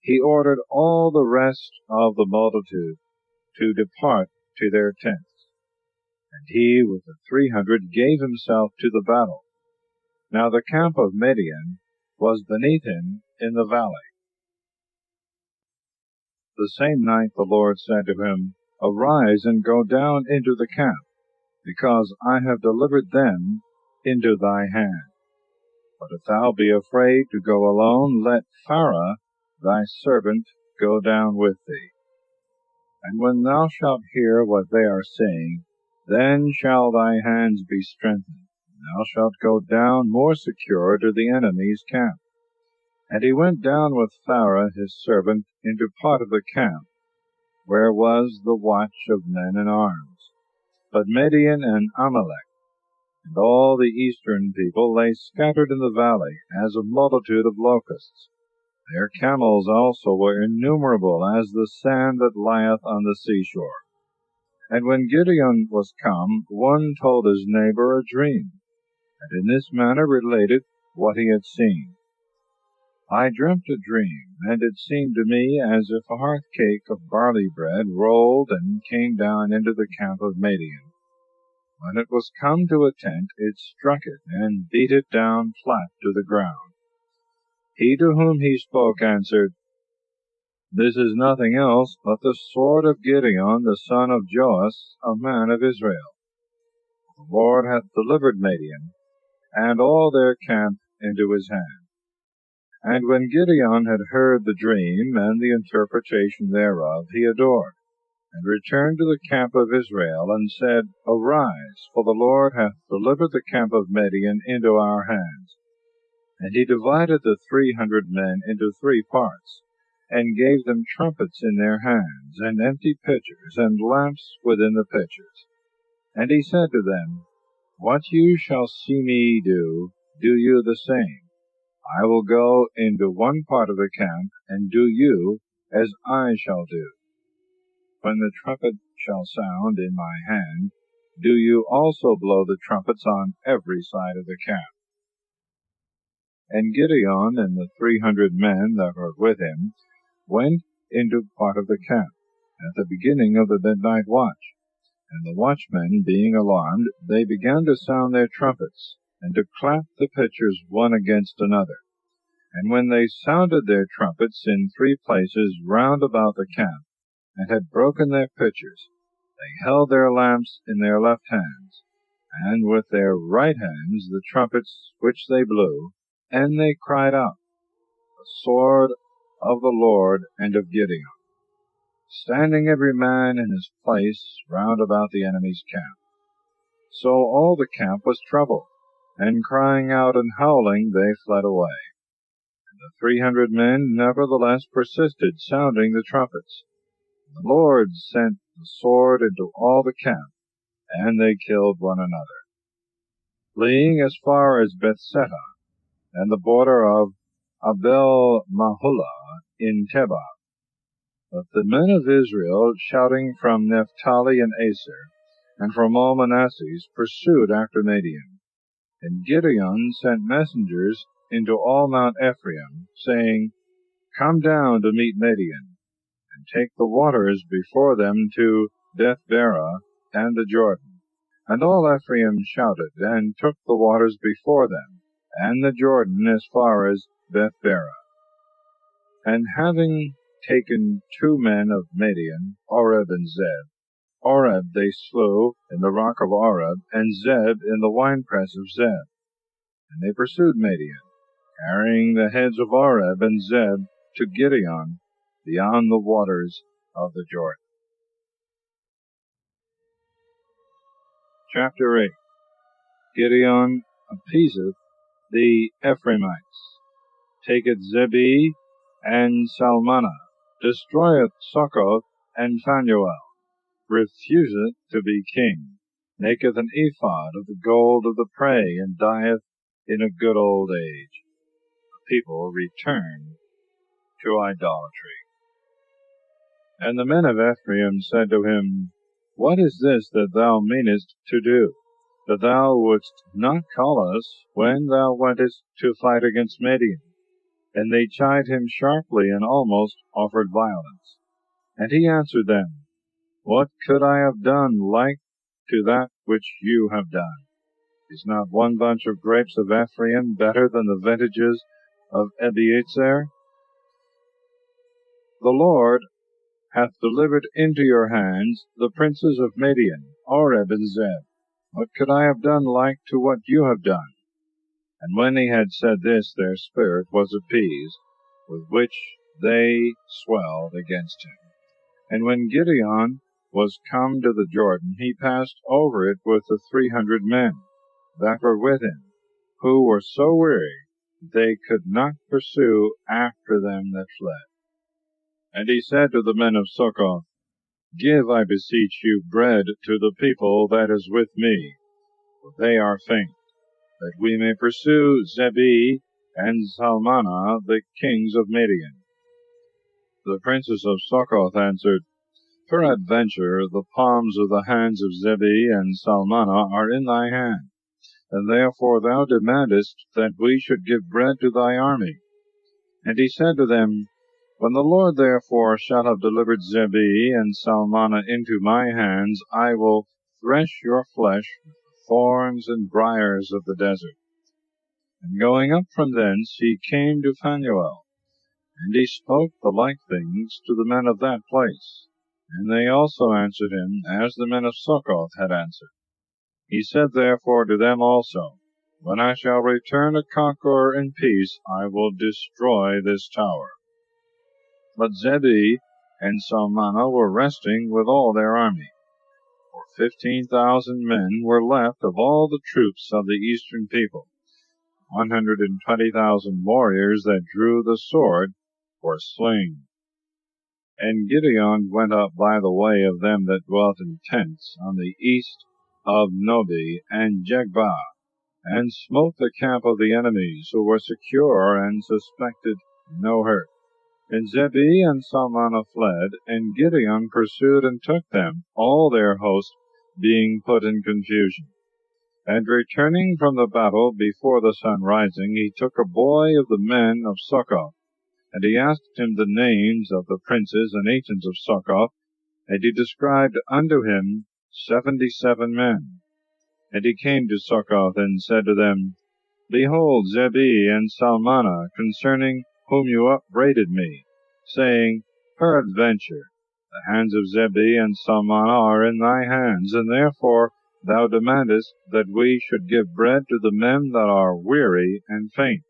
S1: he ordered all the rest of the multitude to depart to their tents. And he with the 300 gave himself to the battle. Now the camp of Midian was beneath him in the valley. The same night the Lord said to him, Arise and go down into the camp, because I have delivered them into thy hand. But if thou be afraid to go alone, let Pharaoh thy servant go down with thee. And when thou shalt hear what they are saying, then shall thy hands be strengthened, and thou shalt go down more secure to the enemy's camp. And he went down with Pharaoh his servant into part of the camp, where was the watch of men in arms. But Midian and Amalek, and all the eastern people, lay scattered in the valley, as a multitude of locusts. Their camels also were innumerable, as the sand that lieth on the seashore. And when Gideon was come, one told his neighbor a dream, and in this manner related what he had seen. I dreamt a dream, and it seemed to me as if a hearth cake of barley bread rolled and came down into the camp of Midian. When it was come to a tent, it struck it, and beat it down flat to the ground. He to whom he spoke answered, This is nothing else but the sword of Gideon the son of Joash, a man of Israel. The Lord hath delivered Midian, and all their camp into his hand. And when Gideon had heard the dream and the interpretation thereof, he adored, and returned to the camp of Israel, and said, Arise, for the Lord hath delivered the camp of Midian into our hands. And he divided the 300 men into 3 parts, and gave them trumpets in their hands, and empty pitchers, and lamps within the pitchers. And he said to them, What you shall see me do, do you the same. I will go into one part of the camp, and do you as I shall do. When the trumpet shall sound in my hand, do you also blow the trumpets on every side of the camp. And Gideon and the 300 men that were with him went into part of the camp at the beginning of the midnight watch. And the watchmen, being alarmed, they began to sound their trumpets, and to clap the pitchers one against another. And when they sounded their trumpets in 3 places round about the camp, and had broken their pitchers, they held their lamps in their left hands, and with their right hands the trumpets which they blew, and they cried out, The sword of the Lord and of Gideon, standing every man in his place round about the enemy's camp. So all the camp was troubled, and crying out and howling they fled away. And the 300 men nevertheless persisted, sounding the trumpets. The Lord sent the sword into all the camp, and they killed one another. Fleeing as far as Bethsetta, and the border of Abel-Mahulah in Tebah. But the men of Israel, shouting from Naphtali and Aser, and from all Manasseh, pursued after Midian. And Gideon sent messengers into all Mount Ephraim, saying, Come down to meet Midian, and take the waters before them to Beth-barah and the Jordan. And all Ephraim shouted, and took the waters before them, and the Jordan as far as Beth-barah. And having taken 2 men of Midian, Oreb and Zeb, Oreb they slew in the rock of Oreb, and Zeb in the winepress of Zeb. And they pursued Midian, carrying the heads of Oreb and Zeb to Gideon, beyond the waters of the Jordan. Chapter 8. Gideon appeaseth the Ephraimites, taketh Zebah and Salmanah, destroyeth Succoth and Phanuel, refuseth to be king, maketh an ephod of the gold of the prey, and dieth in a good old age. The people return to idolatry. And the men of Ephraim said to him, What is this that thou meanest to do, that thou wouldst not call us when thou wentest to fight against Midian? And they chid him sharply, and almost offered violence. And he answered them, What could I have done like to that which you have done? Is not one bunch of grapes of Ephraim better than the vintages of Abiezer? The Lord hath delivered into your hands the princes of Midian, Oreb and Zeb. What could I have done like to what you have done? And when he had said this, their spirit was appeased, with which they swelled against him. And when Gideon was come to the Jordan, he passed over it with the 300 men that were with him, who were so weary they could not pursue after them that fled. And he said to the men of Succoth, Give, I beseech you, bread to the people that is with me, for they are faint, that we may pursue Zebah and Salmanah, the kings of Midian. The princes of Succoth answered, Peradventure the palms of the hands of Zebah and Salmanah are in thy hand, and therefore thou demandest that we should give bread to thy army. And he said to them, When the Lord therefore shall have delivered Zebah and Salmanah into my hands, I will thresh your flesh with the thorns and briars of the desert. And going up from thence, he came to Phanuel, and he spoke the like things to the men of that place. And they also answered him, as the men of Succoth had answered. He said therefore to them also, When I shall return a conqueror in peace, I will destroy this tower. But Zebah and Salmanah were resting with all their army. For 15,000 men were left of all the troops of the eastern people, 120,000 warriors that drew the sword were slain. And Gideon went up by the way of them that dwelt in tents on the east of Nobi and Jegbah, and smote the camp of the enemies, who were secure and suspected no hurt. And Zebhi and Salmana fled, and Gideon pursued and took them, all their host being put in confusion. And returning from the battle before the sun rising, he took a boy of the men of Succoth, and he asked him the names of the princes and ancients of Succoth, and he described unto him 77 men. And he came to Succoth, and said to them, Behold Zebhi and Salmana, concerning whom you upbraided me, saying, Peradventure, the hands of Zebhi and Salmana are in thy hands, and therefore thou demandest that we should give bread to the men that are weary and faint.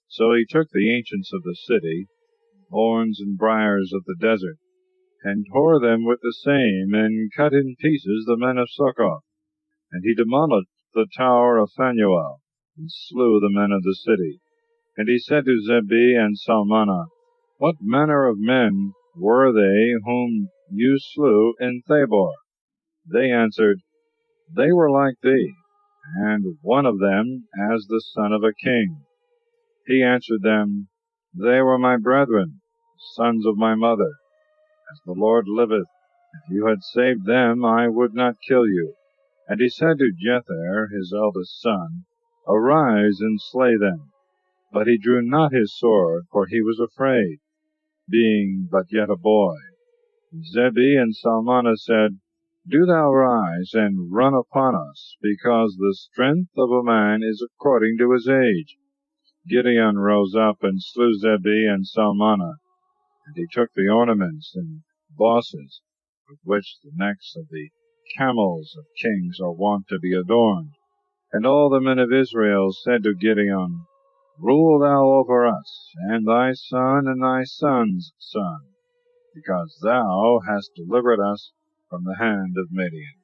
S1: So he took the ancients of the city, thorns and briars of the desert, and tore them with the same, and cut in pieces the men of Succoth. And he demolished the tower of Phanuel, and slew the men of the city. And he said to Zebhi and Salmana, What manner of men were they whom you slew in Thabor? They answered, They were like thee, and one of them as the son of a king. He answered them, They were my brethren, sons of my mother. As the Lord liveth, if you had saved them, I would not kill you. And he said to Jether, his eldest son, Arise and slay them. But he drew not his sword, for he was afraid, being but yet a boy. Zebhi and Salmana said, Do thou rise and run upon us, because the strength of a man is according to his age. Gideon rose up and slew Zebhi and Salmana, and he took the ornaments and bosses with which the necks of the camels of kings are wont to be adorned. And all the men of Israel said to Gideon, Rule thou over us, and thy son and thy son's son, because thou hast delivered us from the hand of Midian.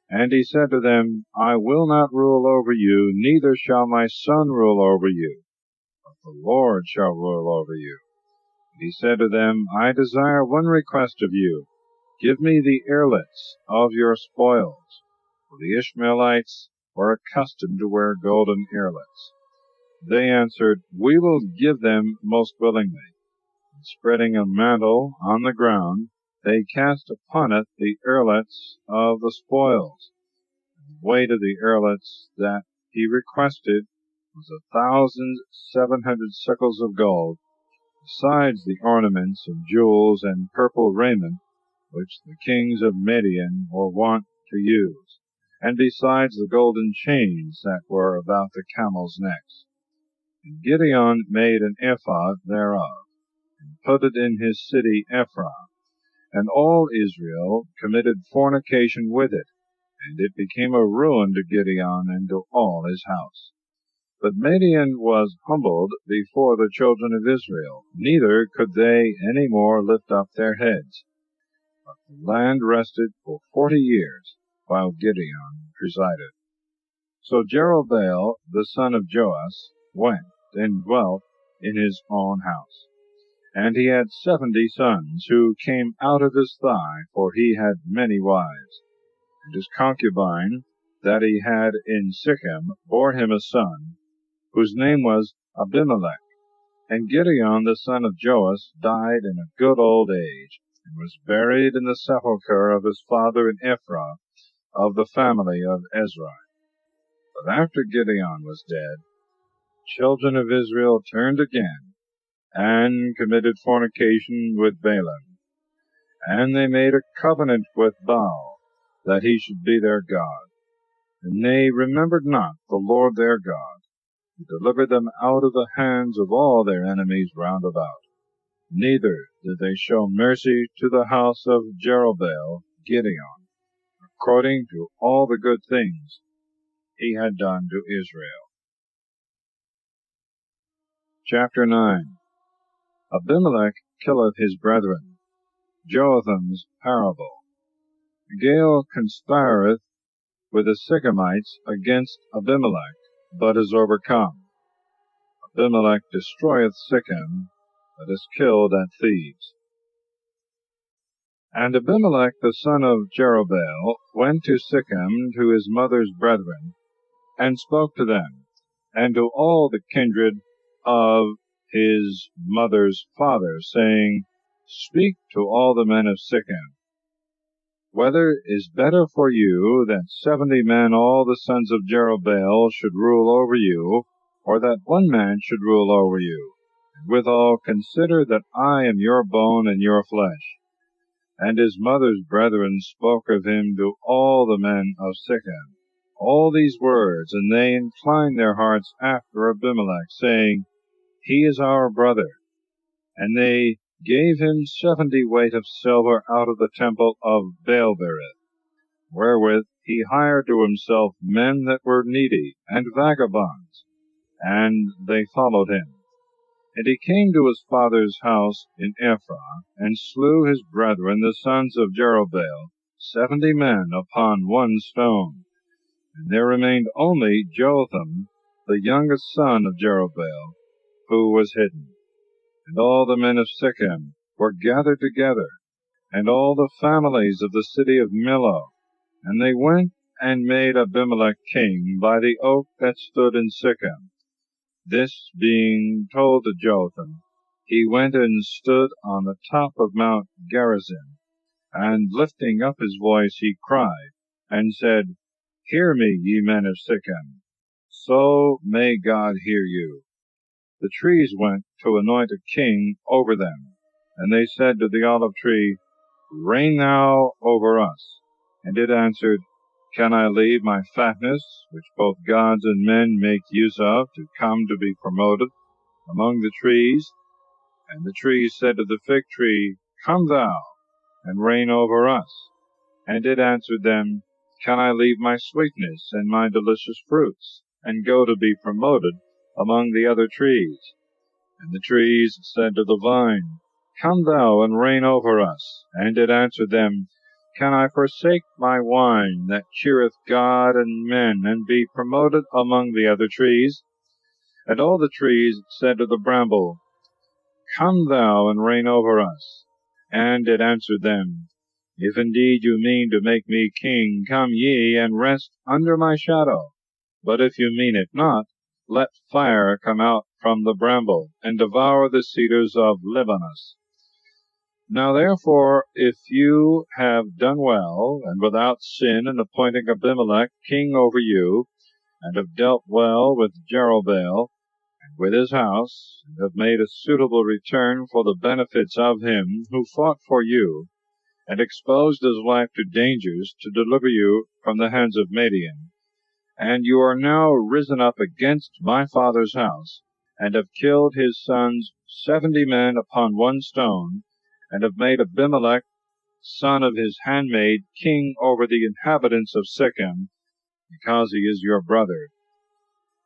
S1: And he said to them, I will not rule over you, neither shall my son rule over you, but the Lord shall rule over you. And he said to them, I desire one request of you. Give me the earlets of your spoils, for the Ishmaelites were accustomed to wear golden earlets. They answered, We will give them most willingly. And spreading a mantle on the ground, they cast upon it the earlets of the spoils. And the weight of the earlets that he requested was 1,700 shekels of gold, besides the ornaments and jewels and purple raiment which the kings of Midian were wont to use, and besides the golden chains that were about the camels' necks. And Gideon made an ephod thereof, and put it in his city Ephron. And all Israel committed fornication with it, and it became a ruin to Gideon and to all his house. But Midian was humbled before the children of Israel, neither could they any more lift up their heads. But the land rested for 40 years, while Gideon presided. So Jerubbaal the son of Joash went and dwelt in his own house. And he had 70 sons, who came out of his thigh, for he had many wives. And his concubine that he had in Shechem bore him a son, whose name was Abimelech. And Gideon the son of Joash died in a good old age, and was buried in the sepulchre of his father in Ephraim, of the family of Ezra. But after Gideon was dead, the children of Israel turned again, and committed fornication with Balaam. And they made a covenant with Baal, that he should be their God. And they remembered not the Lord their God, who delivered them out of the hands of all their enemies round about. Neither did they show mercy to the house of Jerubbaal Gideon, according to all the good things he had done to Israel. Chapter 9. Abimelech killeth his brethren. Jotham's parable. Gaal conspireth with the Sychemites against Abimelech, but is overcome. Abimelech destroyeth Sichem, but is killed at Thebes. And Abimelech the son of Jerubbaal went to Sichem to his mother's brethren, and spoke to them, and to all the kindred of his mother's father, saying, Speak to all the men of Sichem, whether is better for you that 70 men, all the sons of Jerubbaal, should rule over you, or that one man should rule over you? And withal consider that I am your bone and your flesh. And his mother's brethren spoke of him to all the men of Sichem all these words, and they inclined their hearts after Abimelech, saying, He is our brother. And they gave him 70 weight of silver out of the temple of Baalberith, wherewith he hired to himself men that were needy and vagabonds, and they followed him. And he came to his father's house in Ephraim, and slew his brethren, the sons of Jerubbaal, 70 men upon one stone. And there remained only Jotham, the youngest son of Jerubbaal, who was hidden. And all the men of Sichem were gathered together, and all the families of the city of Millo. And they went and made Abimelech king by the oak that stood in Sichem. This being told to Jotham, he went and stood on the top of Mount Gerizim, and lifting up his voice he cried, and said, Hear me, ye men of Sichem, so may God hear you. The trees went to anoint a king over them, and they said to the olive tree, Reign thou over us. And it answered, Can I leave my fatness, which both gods and men make use of, to come to be promoted among the trees? And the trees said to the fig tree, Come thou, and reign over us. And it answered them, Can I leave my sweetness and my delicious fruits, and go to be promoted among the other trees? And the trees said to the vine, Come thou, and reign over us. And it answered them, Can I forsake my wine that cheereth God and men, and be promoted among the other trees? And all the trees said to the bramble, Come thou, and reign over us. And it answered them, If indeed you mean to make me king, come ye, and rest under my shadow. But if you mean it not, let fire come out from the bramble, and devour the cedars of Libanus. Now therefore, if you have done well, and without sin, in appointing Abimelech king over you, and have dealt well with Jerubbaal, and with his house, and have made a suitable return for the benefits of him who fought for you, and exposed his life to dangers to deliver you from the hands of Midian, and you are now risen up against my father's house, and have killed his sons 70 men upon one stone, and have made Abimelech, son of his handmaid, king over the inhabitants of Sichem, because he is your brother.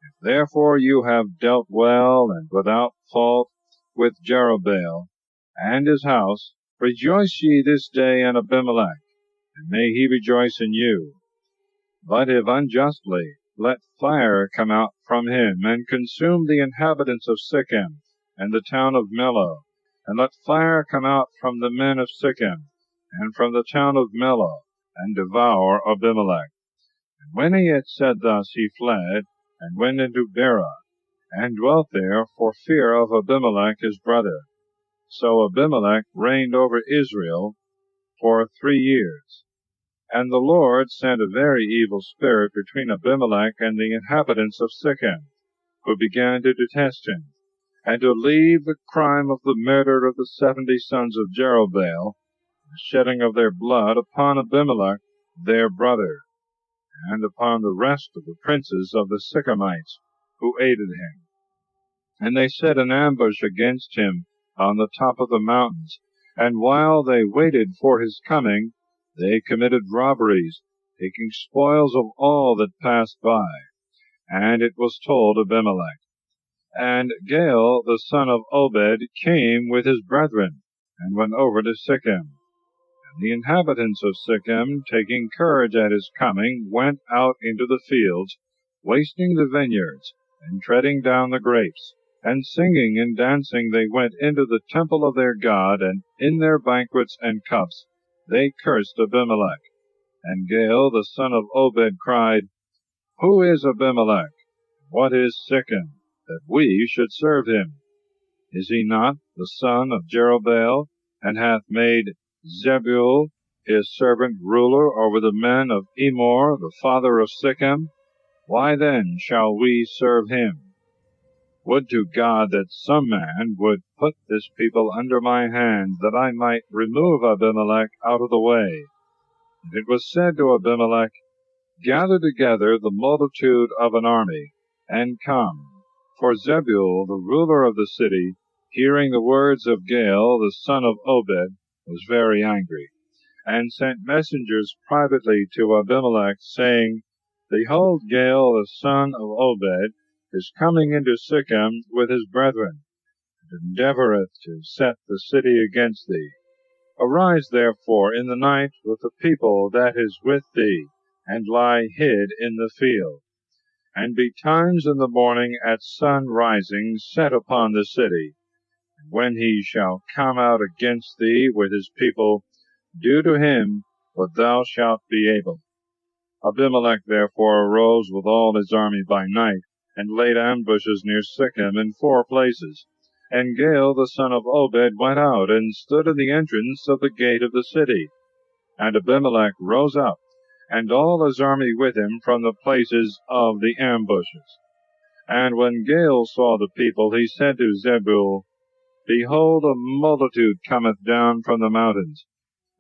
S1: If therefore you have dealt well and without fault with Jerubbaal and his house, rejoice ye this day in Abimelech, and may he rejoice in you. But if unjustly, let fire come out from him, and consume the inhabitants of Sichem, and the town of Millo, and let fire come out from the men of Sichem, and from the town of Millo, and devour Abimelech. And when he had said thus, he fled, and went into Berah, and dwelt there for fear of Abimelech his brother. So Abimelech reigned over Israel for 3 years. And the Lord sent a very evil spirit between Abimelech and the inhabitants of Sichem, who began to detest him, and to leave the crime of the murder of the 70 sons of Jerubbaal, the shedding of their blood, upon Abimelech their brother, and upon the rest of the princes of the Sichemites who aided him. And they set an ambush against him on the top of the mountains, and while they waited for his coming, they committed robberies, taking spoils of all that passed by. And it was told Abimelech. And Gaal the son of Obed came with his brethren, and went over to Sichem. And the inhabitants of Sichem, taking courage at his coming, went out into the fields, wasting the vineyards, and treading down the grapes. And singing and dancing they went into the temple of their God, and in their banquets and cups they cursed Abimelech. And Gaal the son of Obed cried, Who is Abimelech? What is Sichem, that we should serve him? Is he not the son of Jerubbaal, and hath made Zebul his servant ruler over the men of Emor, the father of Sichem? Why then shall we serve him? Would to God that some man would put this people under my hand, that I might remove Abimelech out of the way. And it was said to Abimelech, Gather together the multitude of an army, and come. For Zebul, the ruler of the city, hearing the words of Gaal the son of Obed, was very angry, and sent messengers privately to Abimelech, saying, Behold, Gaal the son of Obed is coming into Sichem with his brethren, and endeavoureth to set the city against thee. Arise therefore in the night with the people that is with thee, and lie hid in the field. And betimes in the morning at sun rising set upon the city. And when he shall come out against thee with his people, do to him what thou shalt be able. Abimelech therefore arose with all his army by night, and laid ambushes near Sichem in 4 places. And Gaal the son of Obed went out, and stood in the entrance of the gate of the city. And Abimelech rose up, and all his army with him from the places of the ambushes. And when Gaal saw the people, he said to Zebul, Behold, a multitude cometh down from the mountains.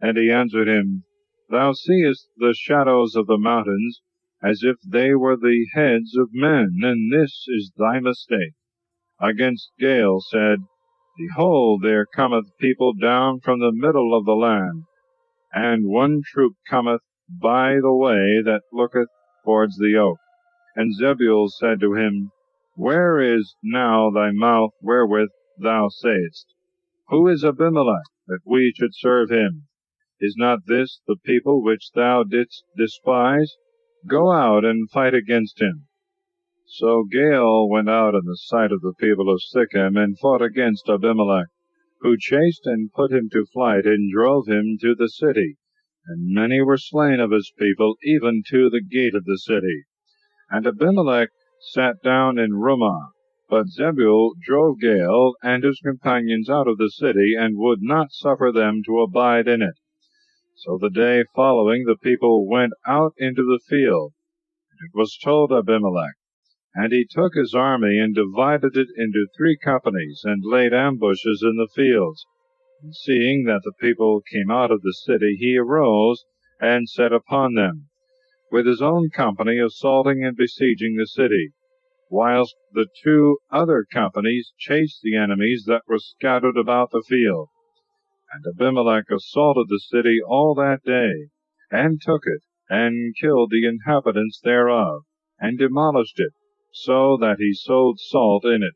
S1: And he answered him, Thou seest the shadows of the mountains, as if they were the heads of men, and this is thy mistake. Against Gaal said, Behold, there cometh people down from the middle of the land, and one troop cometh by the way that looketh towards the oak. And Zebul said to him, Where is now thy mouth wherewith thou sayest, Who is Abimelech, that we should serve him? Is not this the people which thou didst despise? Go out and fight against him. So Gaal went out in the sight of the people of Sichem, and fought against Abimelech, who chased and put him to flight, and drove him to the city. And many were slain of his people, even to the gate of the city. And Abimelech sat down in Ramah. But Zebul drove Gaal and his companions out of the city, and would not suffer them to abide in it. So the day following the people went out into the field. And it was told Abimelech. And he took his army, and divided it into 3 companies, and laid ambushes in the fields. And seeing that the people came out of the city, he arose, and set upon them, with his own company assaulting and besieging the city, whilst the 2 other companies chased the enemies that were scattered about the field. And Abimelech assaulted the city all that day, and took it, and killed the inhabitants thereof, and demolished it, so that he sowed salt in it.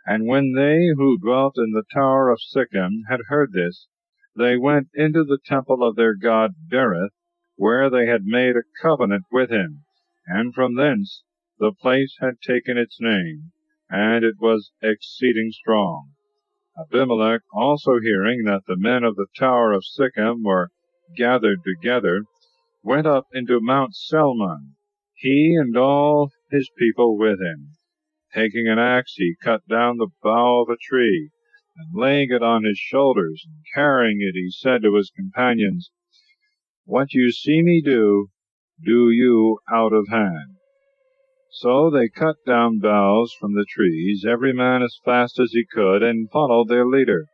S1: And when they who dwelt in the tower of Sichem had heard this, they went into the temple of their god Berith, where they had made a covenant with him, and from thence the place had taken its name, and it was exceeding strong. Abimelech also hearing that the men of the tower of Sichem were gathered together, went up into Mount Selmon, he and all his people with him. Taking an axe, he cut down the bough of a tree, and laying it on his shoulders, and carrying it, he said to his companions, What you see me do, do you out of hand. So they cut down boughs from the trees, every man as fast as he could, and followed their leader.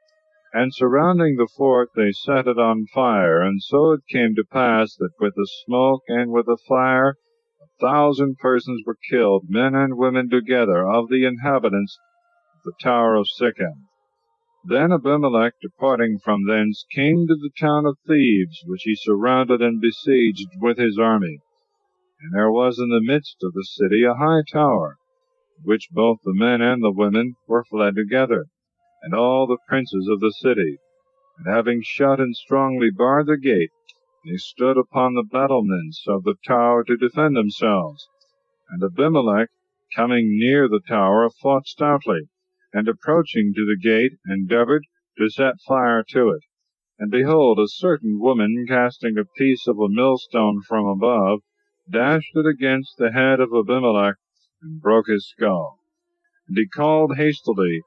S1: And surrounding the fort, they set it on fire. And so it came to pass that with the smoke and with the fire 1,000 persons were killed, men and women together, of the inhabitants of the tower of Sichem. Then Abimelech, departing from thence, came to the town of Thebes, which he surrounded and besieged with his army. And there was in the midst of the city a high tower, in which both the men and the women were fled together, and all the princes of the city. And having shut and strongly barred the gate, they stood upon the battlements of the tower to defend themselves. And Abimelech, coming near the tower, fought stoutly, and approaching to the gate, endeavored to set fire to it. And behold, a certain woman, casting a piece of a millstone from above, dashed it against the head of Abimelech, and broke his skull. And he called hastily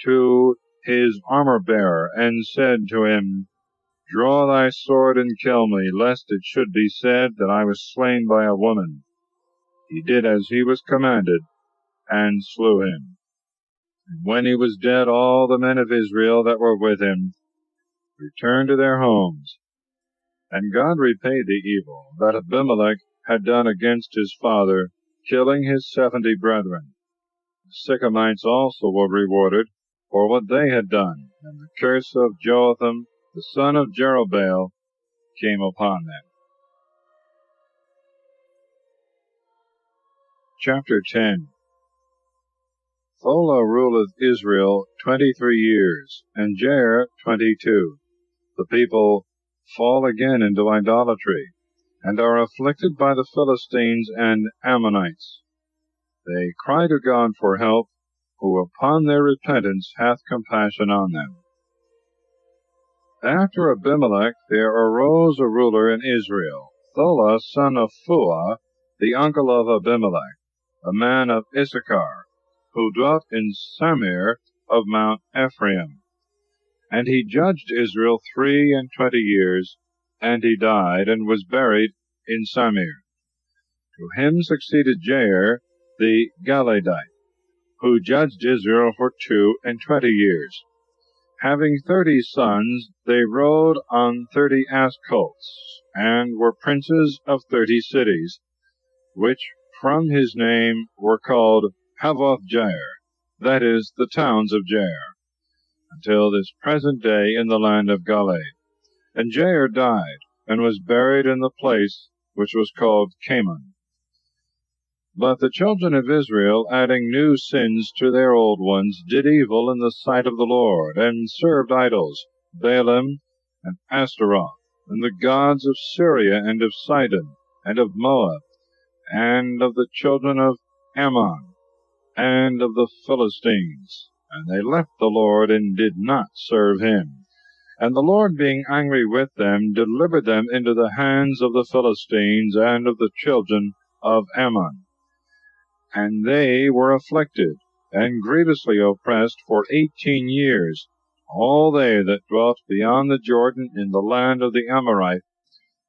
S1: to his armor-bearer, and said to him, Draw thy sword and kill me, lest it should be said that I was slain by a woman. He did as he was commanded, and slew him. And when he was dead, all the men of Israel that were with him returned to their homes. And God repaid the evil that Abimelech had done against his father, killing his 70 brethren. The Sychemites also were rewarded for what they had done, and the curse of Jotham, the son of Jerubbaal, came upon them. Chapter 10. Thola ruleth Israel 23 years, and Jair 22. The people fall again into idolatry, and are afflicted by the Philistines and Ammonites. They cry to God for help, who upon their repentance hath compassion on them. After Abimelech there arose a ruler in Israel, Thola son of Phua, the uncle of Abimelech, a man of Issachar, who dwelt in Samir of Mount Ephraim. And he judged Israel 23 years, and he died, and was buried in Samir. To him succeeded Jair the Galadite, who judged Israel for 22 years. Having 30 sons, they rode on 30 ass colts, and were princes of 30 cities, which from his name were called Havoth-Jair, that is, the towns of Jair, until this present day in the land of Galaad. And Jair died, and was buried in the place which was called Camon. But the children of Israel, adding new sins to their old ones, did evil in the sight of the Lord, and served idols, Baalim and Ashtaroth, and the gods of Syria and of Sidon, and of Moab, and of the children of Ammon, and of the Philistines. And they left the Lord, and did not serve him. And the Lord, being angry with them, delivered them into the hands of the Philistines, and of the children of Ammon. And they were afflicted, and grievously oppressed for 18 years, all they that dwelt beyond the Jordan in the land of the Amorite,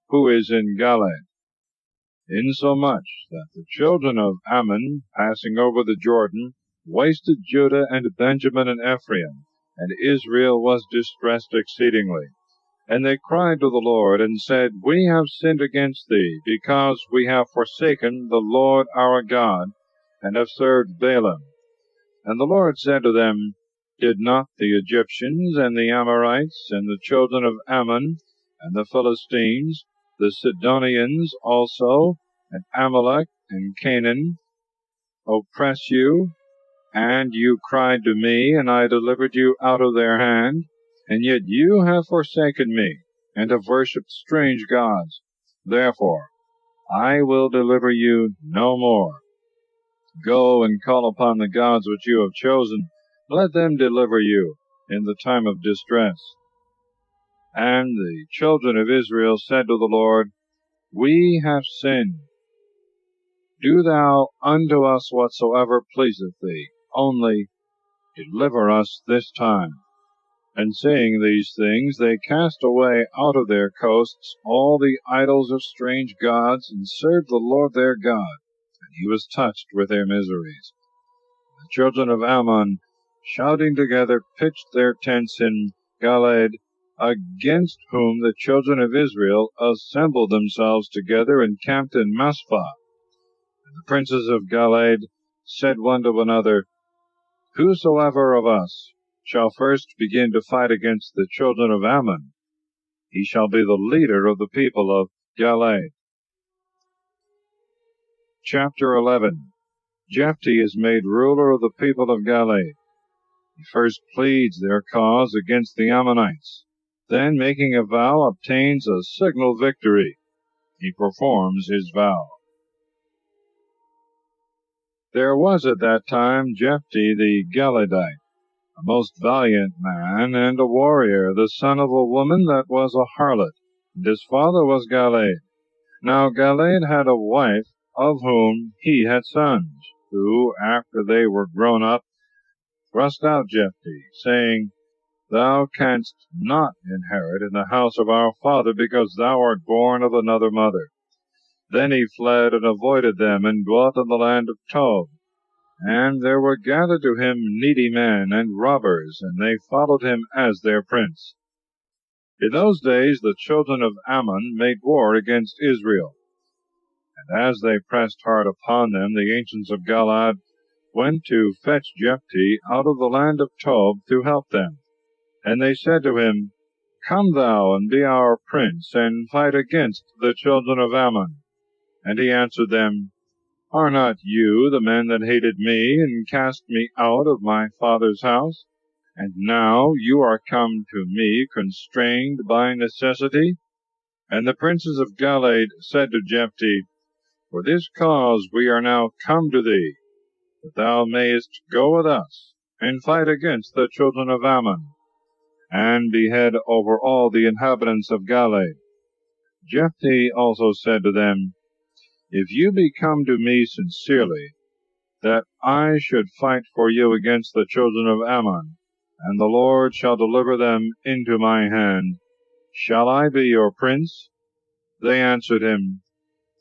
S1: who is in Galaad, insomuch that the children of Ammon, passing over the Jordan, wasted Judah and Benjamin and Ephraim, and Israel was distressed exceedingly. And they cried to the Lord, and said, We have sinned against thee, because we have forsaken the Lord our God, and have served Baalim. And the Lord said to them, Did not the Egyptians, and the Amorites, and the children of Ammon, and the Philistines, the Sidonians also, and Amalek, and Canaan, oppress you? And you cried to me, and I delivered you out of their hand. And yet you have forsaken me, and have worshipped strange gods. Therefore I will deliver you no more. Go and call upon the gods which you have chosen. Let them deliver you in the time of distress. And the children of Israel said to the Lord, We have sinned. Do thou unto us whatsoever pleaseth thee, only deliver us this time. And saying these things, they cast away out of their coasts all the idols of strange gods, and served the Lord their God, and he was touched with their miseries. The children of Ammon, shouting together, pitched their tents in Galaad, against whom the children of Israel assembled themselves together and camped in Mizpah. And the princes of Galaad said one to another, Whosoever of us shall first begin to fight against the children of Ammon, he shall be the leader of the people of Galaad. Chapter 11. Jephthah is made ruler of the people of Galaad. He first pleads their cause against the Ammonites, then, making a vow, obtains a signal victory. He performs his vow. There was at that time Jephthah the Gileadite, a most valiant man, and a warrior, the son of a woman that was a harlot, and his father was Galaad. Now Galaad had a wife, of whom he had sons, who, after they were grown up, thrust out Jephthah, saying, Thou canst not inherit in the house of our father, because thou art born of another mother. Then he fled and avoided them, and dwelt in the land of Tob. And there were gathered to him needy men and robbers, and they followed him as their prince. In those days the children of Ammon made war against Israel. And as they pressed hard upon them, the ancients of Galaad went to fetch Jephthah out of the land of Tob to help them. And they said to him, Come thou and be our prince, and fight against the children of Ammon. And he answered them, Are not you the men that hated me, and cast me out of my father's house? And now you are come to me constrained by necessity? And the princes of Galaad said to Jephthah, For this cause we are now come to thee, that thou mayest go with us, and fight against the children of Ammon, and be head over all the inhabitants of Galaad. Jephthah also said to them, If you be come to me sincerely, that I should fight for you against the children of Ammon, and the Lord shall deliver them into my hand, shall I be your prince? They answered him,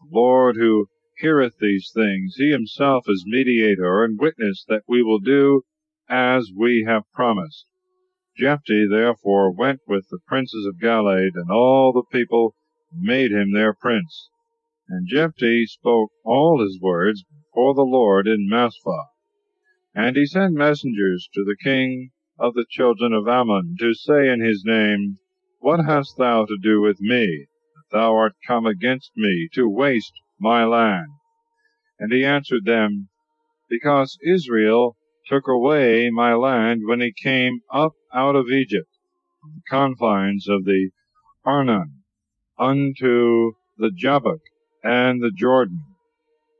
S1: The Lord who heareth these things, he himself is mediator and witness that we will do as we have promised. Jephthah therefore went with the princes of Galaad, and all the people made him their prince. And Jephthah spoke all his words before the Lord in Mizpah. And he sent messengers to the king of the children of Ammon, to say in his name, What hast thou to do with me, that thou art come against me to waste my land? And he answered them, Because Israel took away my land when he came up out of Egypt, from the confines of the Arnon, unto the Jabbok and the Jordan.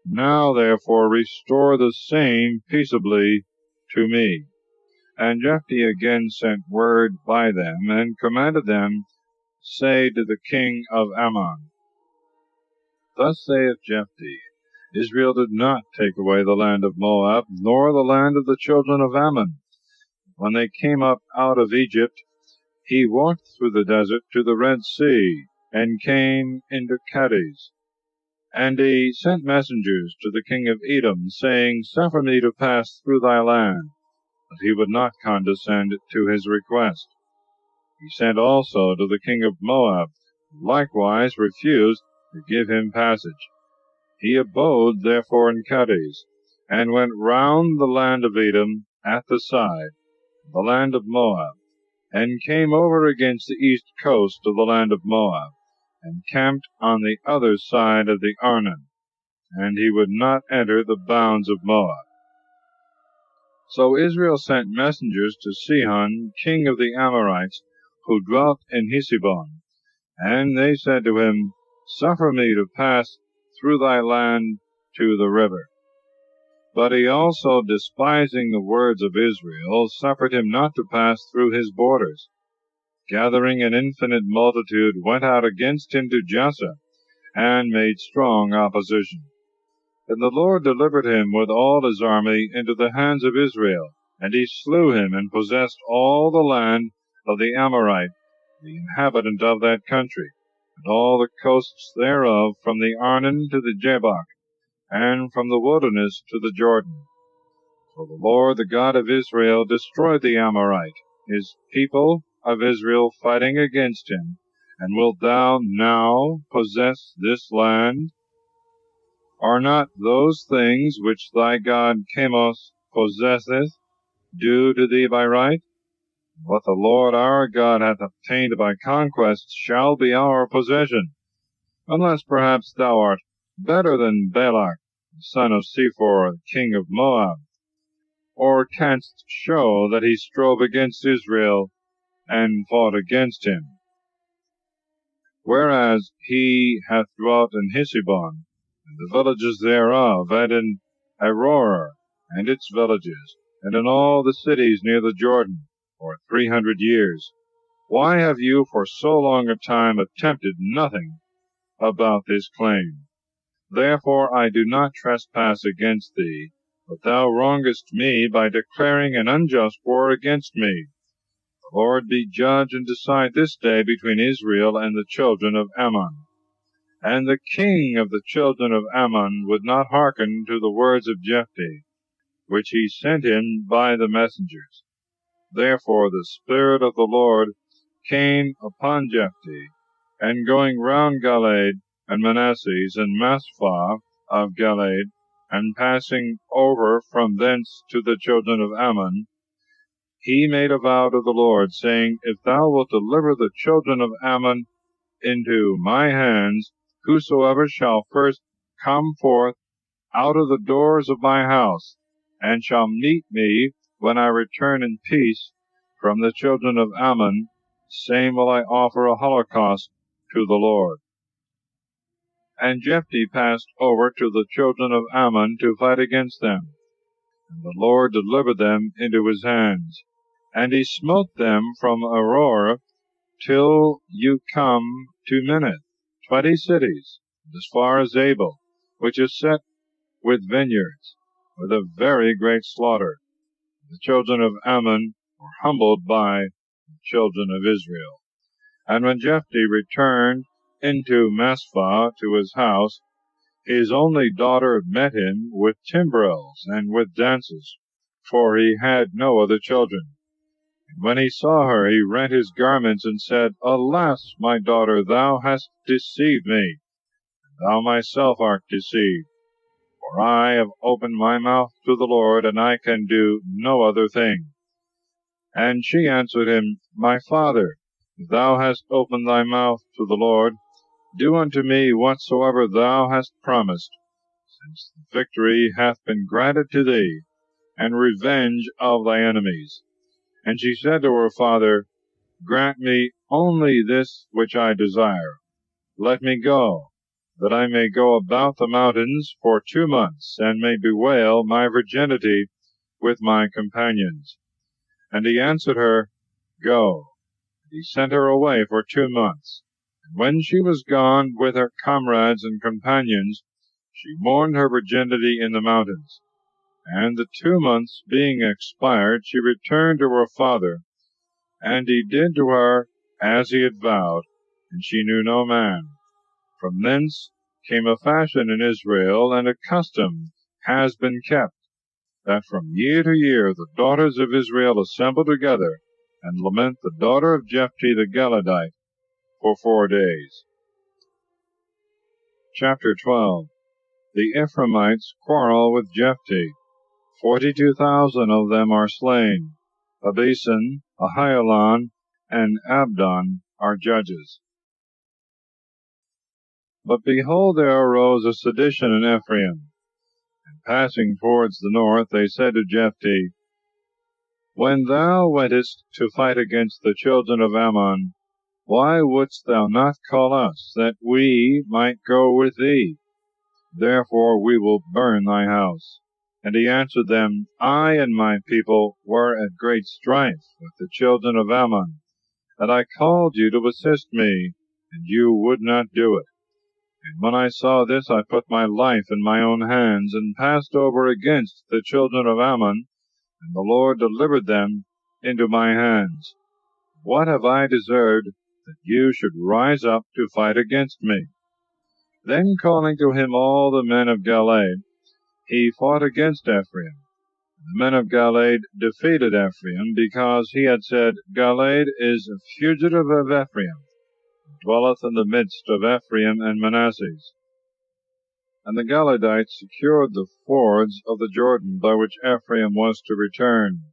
S1: Now therefore restore the same peaceably to me. And Jephthah again sent word by them, and commanded them, Say to the king of Ammon, Thus saith Jephthah, Israel did not take away the land of Moab, nor the land of the children of Ammon. When they came up out of Egypt, he walked through the desert to the Red Sea, and came into Kadesh. And he sent messengers to the king of Edom, saying, Suffer me to pass through thy land. But he would not condescend to his request. He sent also to the king of Moab, who likewise refused to give him passage. He abode therefore in Kadesh, and went round the land of Edom at the side of the land of Moab, and came over against the east coast of the land of Moab, and camped on the other side of the Arnon, and he would not enter the bounds of Moab. So Israel sent messengers to Sihon, king of the Amorites, who dwelt in Heshbon, and they said to him, Suffer me to pass through thy land to the river. But he also, despising the words of Israel, suffered him not to pass through his borders. Gathering an infinite multitude, went out against him to Jassa, and made strong opposition. And the Lord delivered him with all his army into the hands of Israel, and he slew him, and possessed all the land of the Amorite, the inhabitant of that country, and all the coasts thereof, from the Arnon to the Jabbok, and from the wilderness to the Jordan. So the Lord, the God of Israel, destroyed the Amorite, his people of Israel, fighting against him. And wilt thou now possess this land? Are not those things which thy God Chemos possesseth due to thee by right? What the Lord our God hath obtained by conquest shall be our possession, unless perhaps thou art better than Balak, the son of Sephor, king of Moab, or canst show that he strove against Israel, and fought against him. Whereas he hath dwelt in Heshbon, and the villages thereof, and in Aroer, and its villages, and in all the cities near the Jordan, for 300 years. Why have you for so long a time attempted nothing about this claim? Therefore I do not trespass against thee, but thou wrongest me by declaring an unjust war against me. The Lord be judge and decide this day between Israel and the children of Ammon. And the king of the children of Ammon would not hearken to the words of Jephthah, which he sent him by the messengers. Therefore the Spirit of the Lord came upon Jephthah, and going round Gilead and Manasseh and Mizpah of Gilead, and passing over from thence to the children of Ammon, he made a vow to the Lord, saying, If thou wilt deliver the children of Ammon into my hands, whosoever shall first come forth out of the doors of my house, and shall meet me when I return in peace from the children of Ammon, same will I offer a holocaust to the Lord. And Jephthah passed over to the children of Ammon to fight against them, and the Lord delivered them into his hands. And he smote them from Aroer till you come to Minnith, 20 cities, as far as Abel, which is set with vineyards, with a very great slaughter. The children of Ammon were humbled by the children of Israel. And when Jephthah returned into Mizpah to his house, his only daughter met him with timbrels and with dances, for he had no other children. And when he saw her, he rent his garments, and said, Alas, my daughter, thou hast deceived me, and thou myself art deceived. For I have opened my mouth to the Lord, and I can do no other thing. And she answered him, My father, if thou hast opened thy mouth to the Lord, do unto me whatsoever thou hast promised, since the victory hath been granted to thee, and revenge of thy enemies. And she said to her father, Grant me only this which I desire. Let me go, that I may go about the mountains for 2 months, and may bewail my virginity with my companions. And he answered her, Go. And he sent her away for 2 months. And when she was gone with her comrades and companions, she mourned her virginity in the mountains. And the 2 months being expired, she returned to her father, and he did to her as he had vowed, and she knew no man. From thence came a fashion in Israel, and a custom has been kept, that from year to year the daughters of Israel assemble together, and lament the daughter of Jephthah the Gileadite for 4 days. Chapter 12. The Ephraimites quarrel with Jephthah. 42,000 of them are slain. Abisan, Ahialan, and Abdon are judges. But behold, there arose a sedition in Ephraim, and passing towards the north, they said to Jephthah, When thou wentest to fight against the children of Ammon, why wouldst thou not call us, that we might go with thee? Therefore we will burn thy house. And he answered them, I and my people were at great strife with the children of Ammon, and I called you to assist me, and you would not do it. And when I saw this, I put my life in my own hands, and passed over against the children of Ammon, and the Lord delivered them into my hands. What have I deserved, that you should rise up to fight against me? Then calling to him all the men of Gilead, he fought against Ephraim. The men of Gilead defeated Ephraim, because he had said, Gilead is a fugitive of Ephraim, and dwelleth in the midst of Ephraim and Manasseh. And the Gileadites secured the fords of the Jordan, by which Ephraim was to return.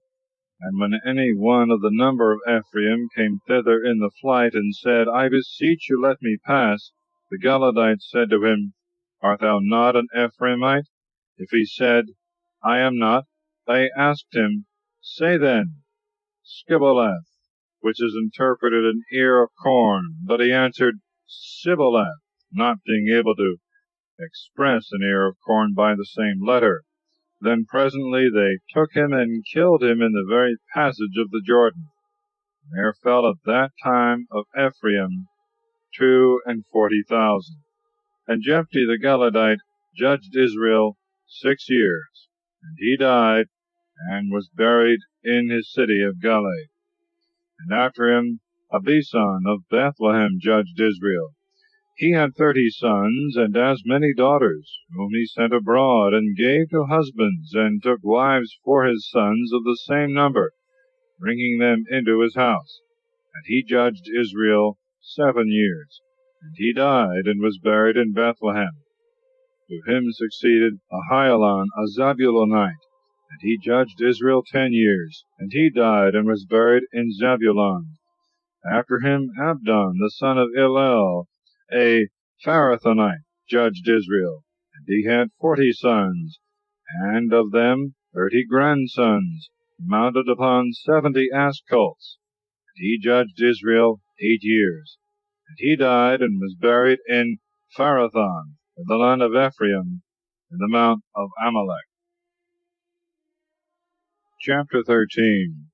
S1: And when any one of the number of Ephraim came thither in the flight, and said, I beseech you, let me pass, the Gileadites said to him, Art thou not an Ephraimite? If he said, I am not, they asked him, Say then, Skibboleth, which is interpreted an ear of corn. But he answered, Sibboleth, not being able to express an ear of corn by the same letter. Then presently they took him and killed him in the very passage of the Jordan. There fell at that time of Ephraim 42,000. And Jephthah the Gileadite judged Israel 6 years. And he died, and was buried in his city of Gilead. And after him Abison of Bethlehem judged Israel. He had 30 sons, and as many daughters, whom he sent abroad, and gave to husbands, and took wives for his sons of the same number, bringing them into his house. And he judged Israel 7 years. And he died, and was buried in Bethlehem. To him succeeded Ahialon, a Zebulunite, and he judged Israel 10 years. And he died, and was buried in Zebulun. After him Abdon, the son of Hillel, a Pharathonite, judged Israel. And he had 40 sons, and of them 30 grandsons, mounted upon 70 ass colts. And he judged Israel 8 years. And he died, and was buried in Pharathon, in the land of Ephraim, in the mount of Amalek. Chapter 13.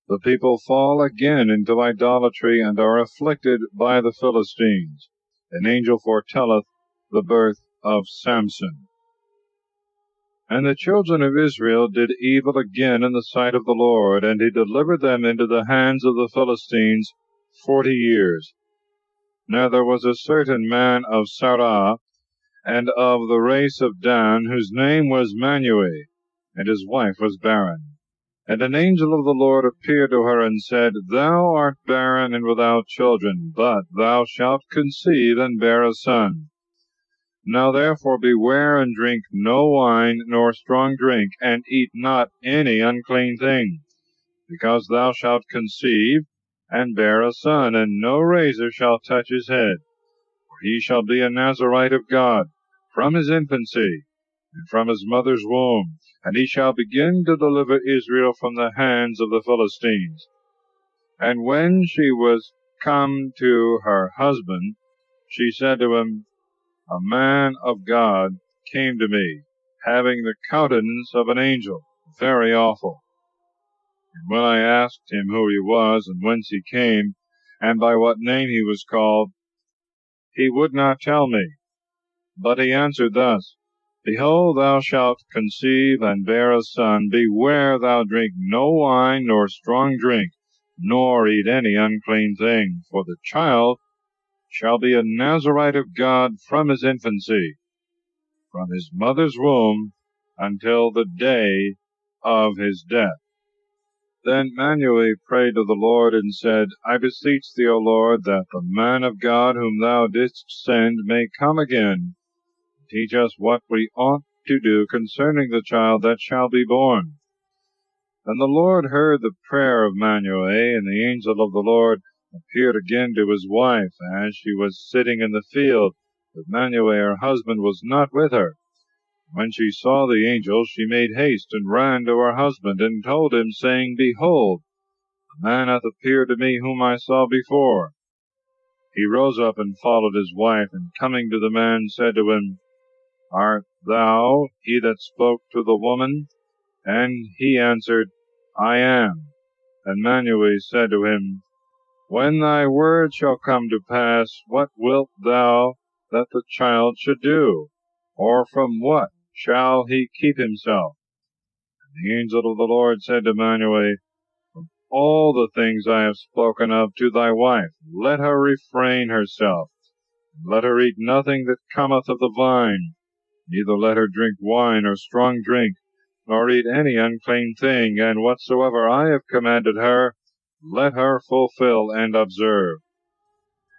S1: The people fall again into idolatry, and are afflicted by the Philistines. An angel foretelleth the birth of Samson. And the children of Israel did evil again in the sight of the Lord, and he delivered them into the hands of the Philistines 40 years. Now there was a certain man of Sarah, and of the race of Dan, whose name was Manuel, and his wife was barren. And an angel of the Lord appeared to her, and said, Thou art barren and without children, but thou shalt conceive and bear a son. Now therefore beware, and drink no wine, nor strong drink, and eat not any unclean thing, because thou shalt conceive and bear a son, and no razor shall touch his head. For he shall be a Nazarite of God from his infancy, and from his mother's womb, and he shall begin to deliver Israel from the hands of the Philistines. And when she was come to her husband, she said to him, A man of God came to me, having the countenance of an angel, very awful. And when I asked him who he was, and whence he came, and by what name he was called, he would not tell me. But he answered thus, Behold, thou shalt conceive and bear a son. Beware thou drink no wine nor strong drink, nor eat any unclean thing. For the child shall be a Nazarite of God from his infancy, from his mother's womb, until the day of his death. Then Manuel prayed to the Lord, and said, I beseech thee, O Lord, that the man of God whom thou didst send may come again, teach us what we ought to do concerning the child that shall be born. And the Lord heard the prayer of Manuel, and the angel of the Lord appeared again to his wife, as she was sitting in the field, but Manuel her husband was not with her. When she saw the angel, she made haste, and ran to her husband, and told him, saying, Behold, the man hath appeared to me whom I saw before. He rose up and followed his wife, and coming to the man, said to him, Art thou he that spoke to the woman? And he answered, I am. And Manuel said to him, When thy word shall come to pass, what wilt thou that the child should do? Or from what shall he keep himself? And the angel of the Lord said to Manuel, From all the things I have spoken of to thy wife, let her refrain herself, and let her eat nothing that cometh of the vine, neither let her drink wine or strong drink, nor eat any unclean thing, and whatsoever I have commanded her, let her fulfill and observe.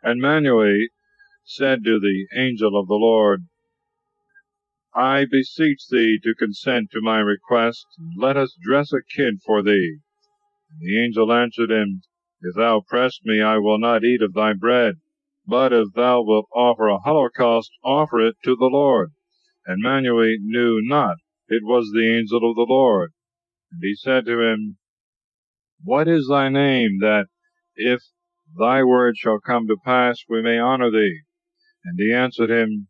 S1: And Manuel said to the angel of the Lord, I beseech thee to consent to my request, and let us dress a kid for thee. And the angel answered him, If thou press me, I will not eat of thy bread, but if thou wilt offer a holocaust, offer it to the Lord. And Manuel knew not it was the angel of the Lord. And he said to him, What is thy name, that, if thy word shall come to pass, we may honor thee? And he answered him,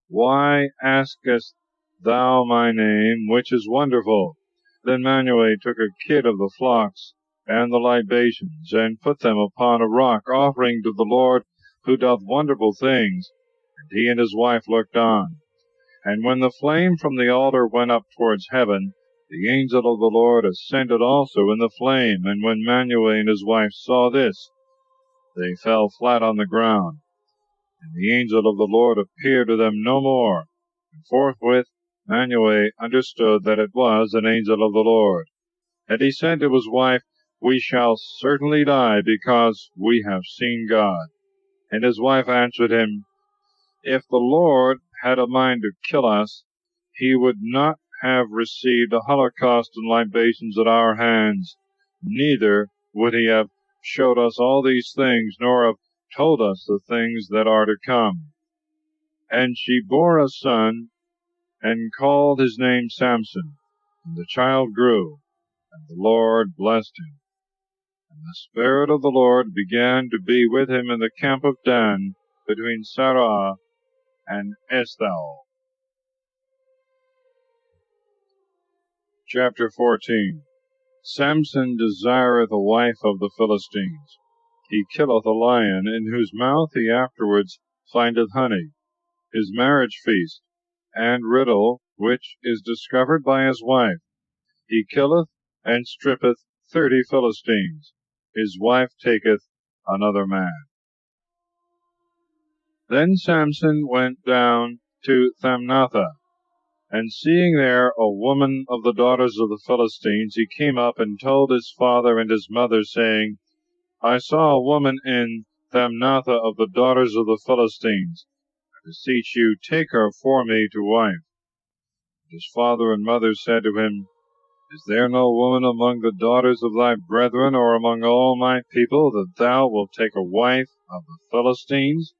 S1: Why askest thou my name, which is wonderful. Then Manuel took a kid of the flocks, and the libations, and put them upon a rock, offering to the Lord, who doth wonderful things. And he and his wife looked on. And when the flame from the altar went up towards heaven, the angel of the Lord ascended also in the flame. And when Manuel and his wife saw this, they fell flat on the ground. And the angel of the Lord appeared to them no more. And forthwith Manuel understood that it was an angel of the Lord. And he said to his wife, We shall certainly die, because we have seen God. And his wife answered him, If the Lord had a mind to kill us, he would not have received a holocaust and libations at our hands, neither would he have showed us all these things, nor have told us the things that are to come. And she bore a son, and called his name Samson. And the child grew, and the Lord blessed him. And the Spirit of the Lord began to be with him in the camp of Dan, between Sarah and Eshtaol. Chapter 14. Samson desireth a wife of the Philistines. He killeth a lion, in whose mouth he afterwards findeth honey. His marriage feast, and riddle, which is discovered by his wife. He killeth and strippeth 30 Philistines. His wife taketh another man. Then Samson went down to Thamnathah, and seeing there a woman of the daughters of the Philistines, he came up and told his father and his mother, saying, I saw a woman in Thamnathah of the daughters of the Philistines. I beseech you, take her for me to wife. And his father and mother said to him, Is there no woman among the daughters of thy brethren, or among all my people, that thou wilt take a wife of the Philistines,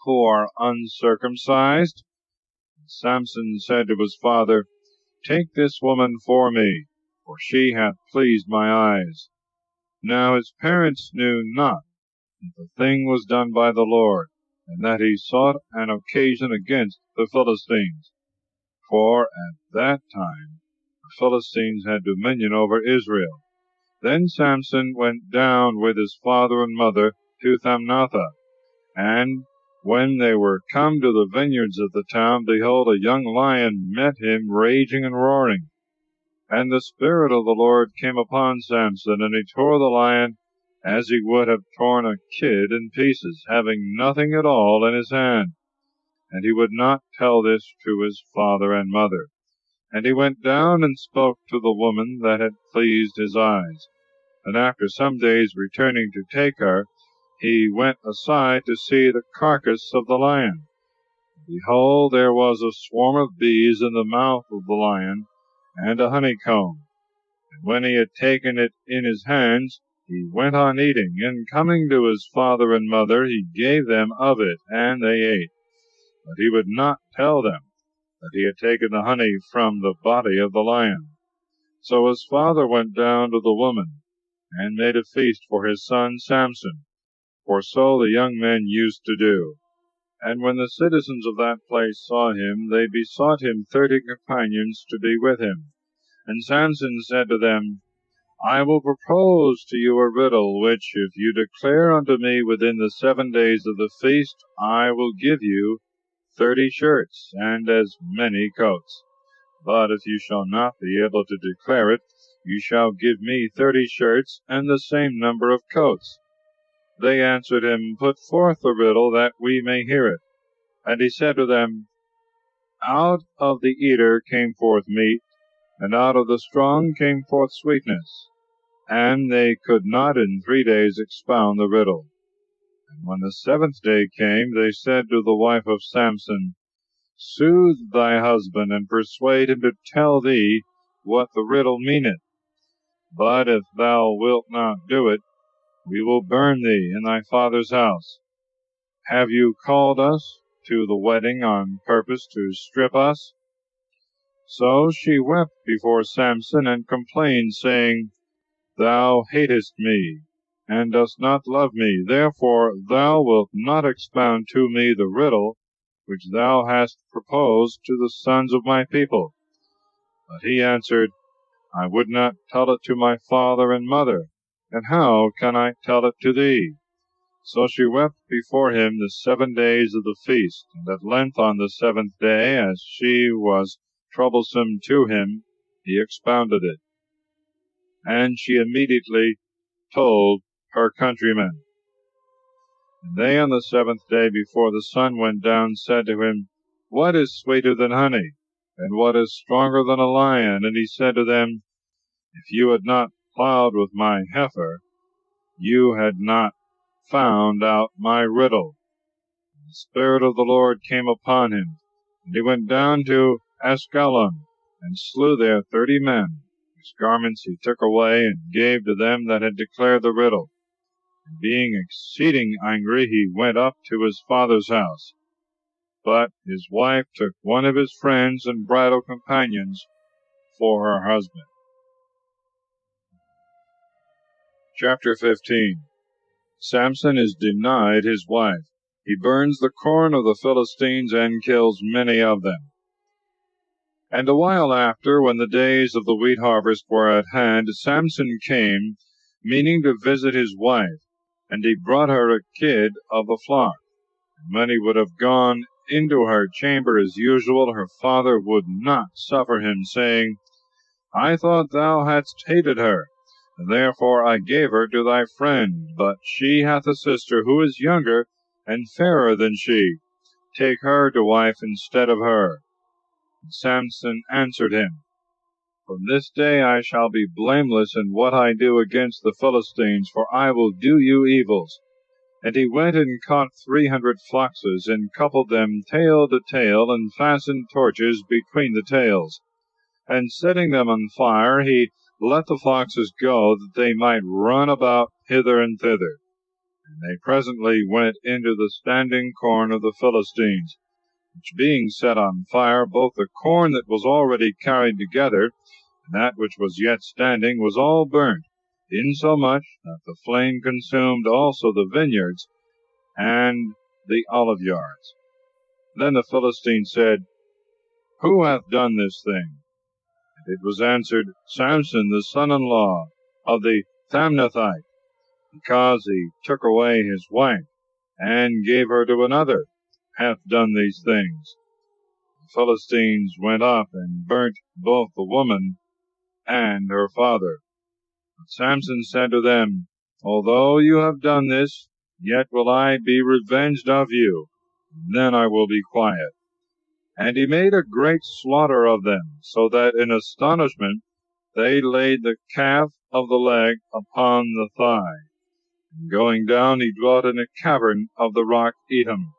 S1: who are uncircumcised? And Samson said to his father, Take this woman for me, for she hath pleased my eyes. Now his parents knew not that the thing was done by the Lord, and that he sought an occasion against the Philistines. For at that time the Philistines had dominion over Israel. Then Samson went down with his father and mother to Thamnathah, and when they were come to the vineyards of the town, behold, a young lion met him, raging and roaring. And the Spirit of the Lord came upon Samson, and he tore the lion as he would have torn a kid in pieces, having nothing at all in his hand. And he would not tell this to his father and mother. And he went down and spoke to the woman that had pleased his eyes. And after some days returning to take her, he went aside to see the carcass of the lion. Behold, there was a swarm of bees in the mouth of the lion, and a honeycomb. And when he had taken it in his hands, he went on eating, and coming to his father and mother, he gave them of it, and they ate. But he would not tell them that he had taken the honey from the body of the lion. So his father went down to the woman, and made a feast for his son Samson, for so the young men used to do. And when the citizens of that place saw him, they besought him 30 companions to be with him. And Samson said to them, I will propose to you a riddle, which if you declare unto me within the 7 days of the feast, I will give you 30 shirts, and as many coats. But if you shall not be able to declare it, you shall give me 30 shirts, and the same number of coats. They answered him, Put forth the riddle, that we may hear it. And he said to them, Out of the eater came forth meat, and out of the strong came forth sweetness. And they could not in 3 days expound the riddle. And when the 7th day came, they said to the wife of Samson, Soothe thy husband, and persuade him to tell thee what the riddle meaneth. But if thou wilt not do it, we will burn thee in thy father's house. Have you called us to the wedding on purpose to strip us? So she wept before Samson, and complained, saying, Thou hatest me, and dost not love me. Therefore thou wilt not expound to me the riddle which thou hast proposed to the sons of my people. But he answered, I would not tell it to my father and mother, and how can I tell it to thee? So she wept before him the 7 days of the feast, and at length on the 7th day, as she was troublesome to him, he expounded it. And she immediately told her countrymen. And they on the 7th day, before the sun went down, said to him, What is sweeter than honey, and what is stronger than a lion? And he said to them, If you had not plowed with my heifer, you had not found out my riddle. And the Spirit of the Lord came upon him, and he went down to Ascalon, and slew there 30 men, whose garments he took away, and gave to them that had declared the riddle. And being exceeding angry, he went up to his father's house. But his wife took one of his friends and bridal companions for her husband. Chapter 15. Samson is denied his wife. He burns the corn of the Philistines and kills many of them. And a while after, when the days of the wheat harvest were at hand, Samson came, meaning to visit his wife, and he brought her a kid of the flock. And when he would have gone into her chamber as usual, her father would not suffer him, saying, I thought thou hadst hated her, and therefore I gave her to thy friend. But she hath a sister who is younger and fairer than she. Take her to wife instead of her. And Samson answered him, From this day I shall be blameless in what I do against the Philistines, for I will do you evils. And he went and caught 300 foxes, and coupled them tail to tail, and fastened torches between the tails. And setting them on fire, he let the foxes go, that they might run about hither and thither. And they presently went into the standing corn of the Philistines, which being set on fire, both the corn that was already carried together, and that which was yet standing, was all burnt, insomuch that the flame consumed also the vineyards and the oliveyards. Then the Philistines said, Who hath done this thing? And it was answered, Samson, the son-in-law of the Thamnathite, because he took away his wife, and gave her to another, hath done these things. The Philistines went up and burnt both the woman and her father. But Samson said to them, Although you have done this, yet will I be revenged of you, and then I will be quiet. And he made a great slaughter of them, so that in astonishment they laid the calf of the leg upon the thigh. And going down, he dwelt in a cavern of the rock Etam.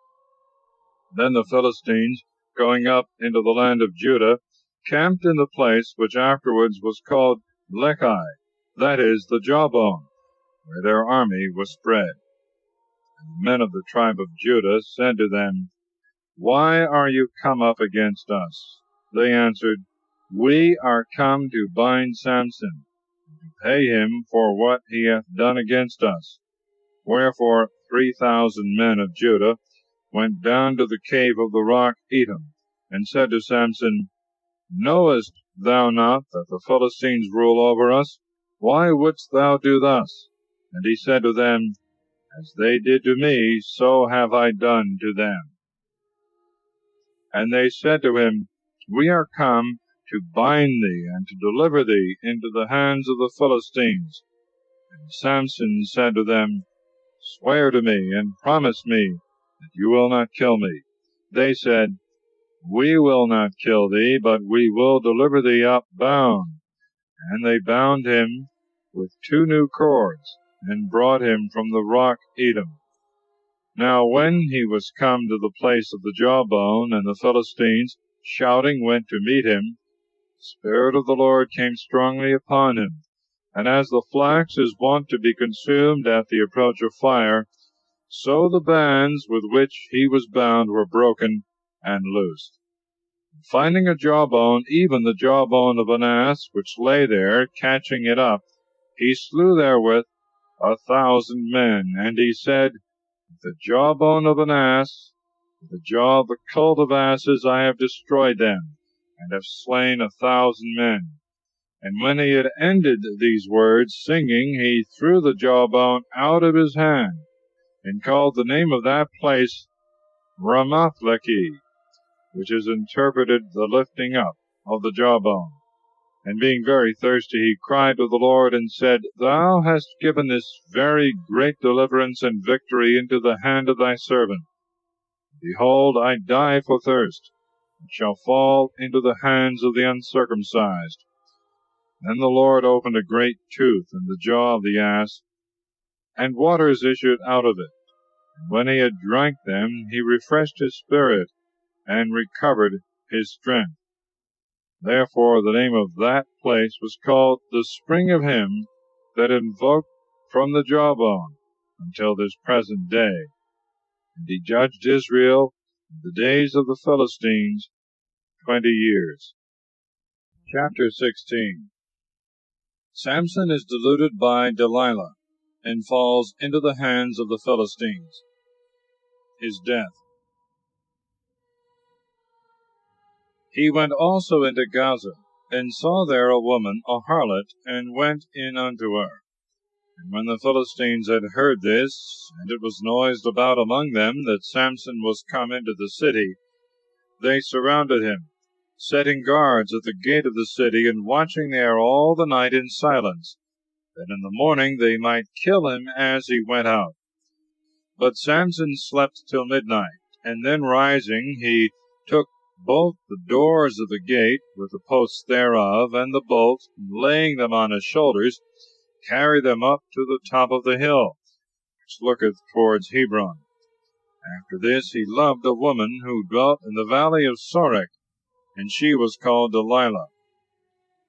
S1: Then the Philistines, going up into the land of Judah, camped in the place which afterwards was called Lechi, that is, the jawbone, where their army was spread. And the men of the tribe of Judah said to them, Why are you come up against us? They answered, We are come to bind Samson, and to pay him for what he hath done against us. Wherefore 3,000 men of Judah went down to the cave of the rock Etam, and said to Samson, Knowest thou not that the Philistines rule over us? Why wouldst thou do thus? And he said to them, As they did to me, so have I done to them. And they said to him, We are come to bind thee, and to deliver thee into the hands of the Philistines. And Samson said to them, Swear to me, and promise me that you will not kill me. They said, We will not kill thee, but we will deliver thee up bound. And they bound him with 2 new cords, and brought him from the rock Etam. Now when he was come to the place of the jawbone, and the Philistines, shouting, went to meet him, the Spirit of the Lord came strongly upon him. And as the flax is wont to be consumed at the approach of fire, so the bands with which he was bound were broken and loosed. Finding a jawbone, even the jawbone of an ass, which lay there, catching it up, he slew therewith 1,000 men. And he said, The jawbone of an ass With the jaw of the colt of asses I have destroyed them, and have slain 1,000 men. And when he had ended these words, singing, he threw the jawbone out of his hand, and called the name of that place Ramathlehi, which is interpreted the lifting up of the jawbone. And being very thirsty, he cried to the Lord, and said, Thou hast given this very great deliverance and victory into the hand of thy servant. Behold, I die for thirst, and shall fall into the hands of the uncircumcised. Then the Lord opened a great tooth in the jaw of the ass, and waters issued out of it. And when he had drank them, he refreshed his spirit, and recovered his strength. Therefore the name of that place was called the Spring of him that invoked from the jawbone, until this present day. And he judged Israel in the days of the Philistines 20 years. Chapter 16. Samson is deluded by Delilah, and falls into the hands of the Philistines. His death. He went also into Gaza, and saw there a woman, a harlot, and went in unto her. And when the Philistines had heard this, and it was noised about among them that Samson was come into the city, they surrounded him, setting guards at the gate of the city, and watching there all the night in silence, that in the morning they might kill him as he went out. But Samson slept till midnight, and then rising, he took both the doors of the gate, with the posts thereof, and the bolts, and laying them on his shoulders, carried them up to the top of the hill, which looketh towards Hebron. After this he loved a woman who dwelt in the valley of Sorek, and she was called Delilah.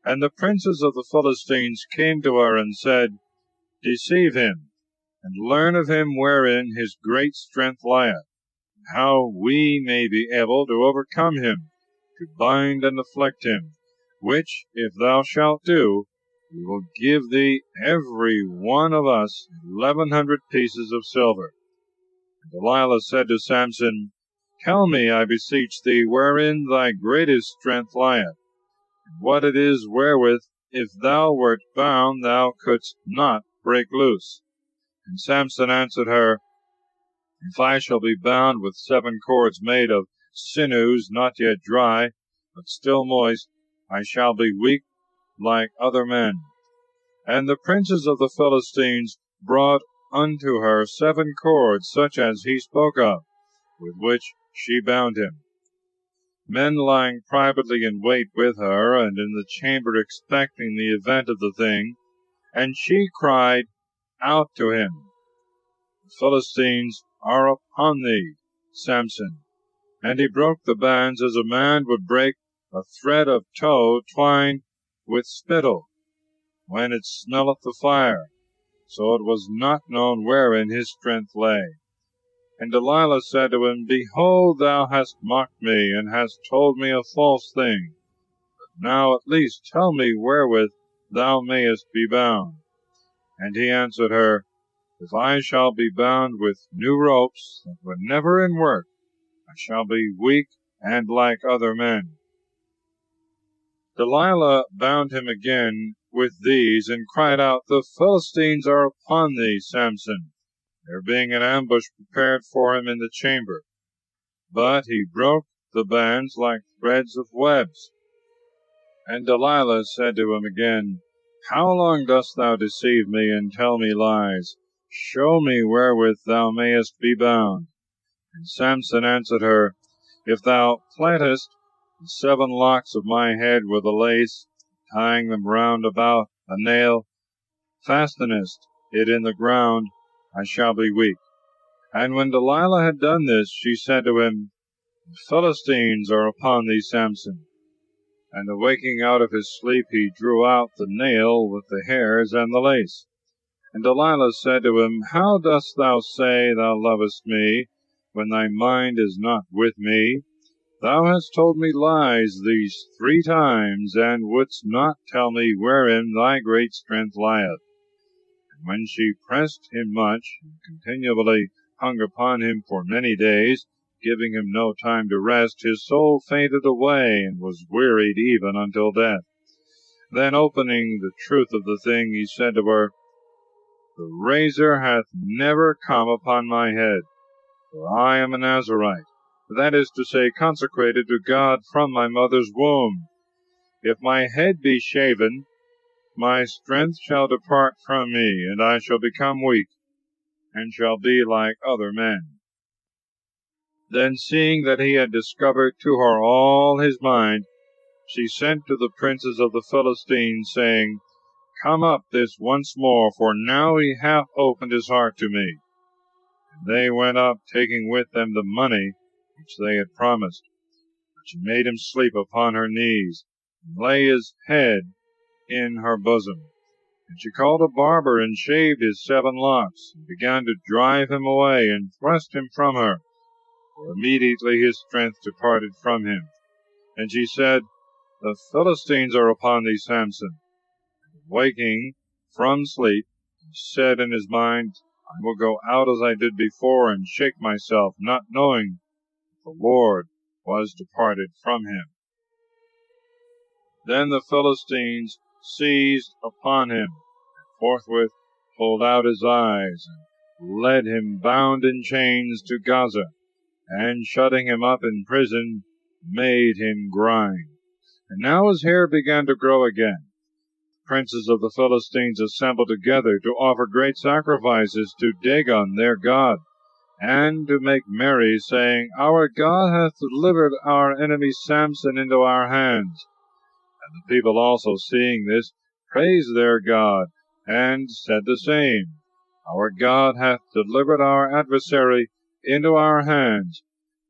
S1: And the princes of the Philistines came to her, and said, Deceive him, and learn of him wherein his great strength lieth, and how we may be able to overcome him, to bind and afflict him, which, if thou shalt do, we will give thee every one of us 1,100 pieces of silver. And Delilah said to Samson, Tell me, I beseech thee, wherein thy greatest strength lieth, and what it is wherewith, if thou wert bound, thou couldst not break loose. And Samson answered her, If I shall be bound with 7 cords made of sinews not yet dry, but still moist, I shall be weak like other men. And the princes of the Philistines brought unto her 7 cords, such as he spoke of, with which she bound him, men lying privately in wait with her, and in the chamber expecting the event of the thing. And she cried out to him, The Philistines are upon thee, Samson. And he broke the bands as a man would break a thread of tow twined with spittle, when it smelleth the fire. So it was not known wherein his strength lay. And Delilah said to him, Behold, thou hast mocked me, and hast told me a false thing. But now at least tell me wherewith thou mayest be bound. And he answered her, If I shall be bound with new ropes that were never in work, I shall be weak and like other men. Delilah bound him again with these, and cried out, The Philistines are upon thee, Samson, there being an ambush prepared for him in the chamber. But he broke the bands like threads of webs. And Delilah said to him again, How long dost thou deceive me, and tell me lies? Show me wherewith thou mayest be bound. And Samson answered her, If thou plantest the 7 locks of my head with a lace, tying them round about a nail, fastenest it in the ground, I shall be weak. And when Delilah had done this, she said to him, The Philistines are upon thee, Samson. And awaking out of his sleep, he drew out the nail with the hairs and the lace. And Delilah said to him, How dost thou say thou lovest me, when thy mind is not with me? Thou hast told me lies these 3 times, and wouldst not tell me wherein thy great strength lieth. And when she pressed him much, and continually hung upon him for many days, giving him no time to rest, his soul fainted away, and was wearied even until death. Then, opening the truth of the thing, he said to her, The razor hath never come upon my head, for I am a Nazarite, that is to say, consecrated to God from my mother's womb. If my head be shaven, my strength shall depart from me, and I shall become weak, and shall be like other men. Then, seeing that he had discovered to her all his mind, she sent to the princes of the Philistines, saying, Come up this once more, for now he hath opened his heart to me. And they went up, taking with them the money which they had promised. But she made him sleep upon her knees, and lay his head in her bosom. And she called a barber, and shaved his 7 locks, and began to drive him away, and thrust him from her. For immediately his strength departed from him. And she said, The Philistines are upon thee, Samson. And waking from sleep, he said in his mind, I will go out as I did before, and shake myself, not knowing that the Lord was departed from him. Then the Philistines seized upon him, and forthwith pulled out his eyes, and led him bound in chains to Gaza, and shutting him up in prison, made him grind. And now his hair began to grow again. Princes of the Philistines assembled together to offer great sacrifices to Dagon their god, and to make merry, saying, Our God hath delivered our enemy Samson into our hands. And the people also, seeing this, praised their God, and said the same, Our God hath delivered our adversary into our hands,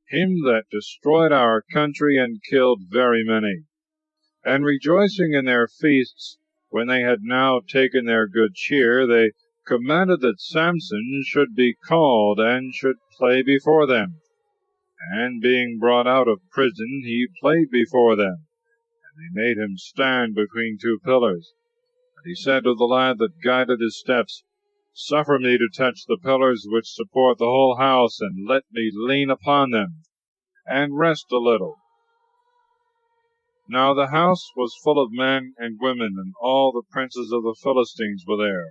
S1: him that destroyed our country and killed very many. And rejoicing in their feasts, when they had now taken their good cheer, they commanded that Samson should be called, and should play before them. And being brought out of prison, he played before them. And they made him stand between 2 pillars. And he said to the lad that guided his steps, Suffer me to touch the pillars which support the whole house, and let me lean upon them, and rest a little. Now the house was full of men and women, and all the princes of the Philistines were there.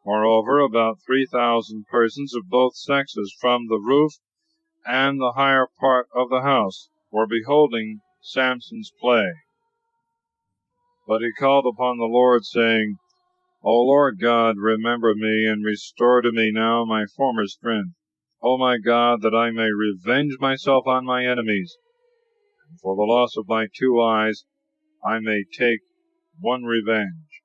S1: Moreover, about 3,000 persons of both sexes, from the roof and the higher part of the house, were beholding Samson's play. But he called upon the Lord, saying, O Lord God, remember me, and restore to me now my former strength. O my God, that I may revenge myself on my enemies, and for the loss of my 2 eyes I may take one revenge.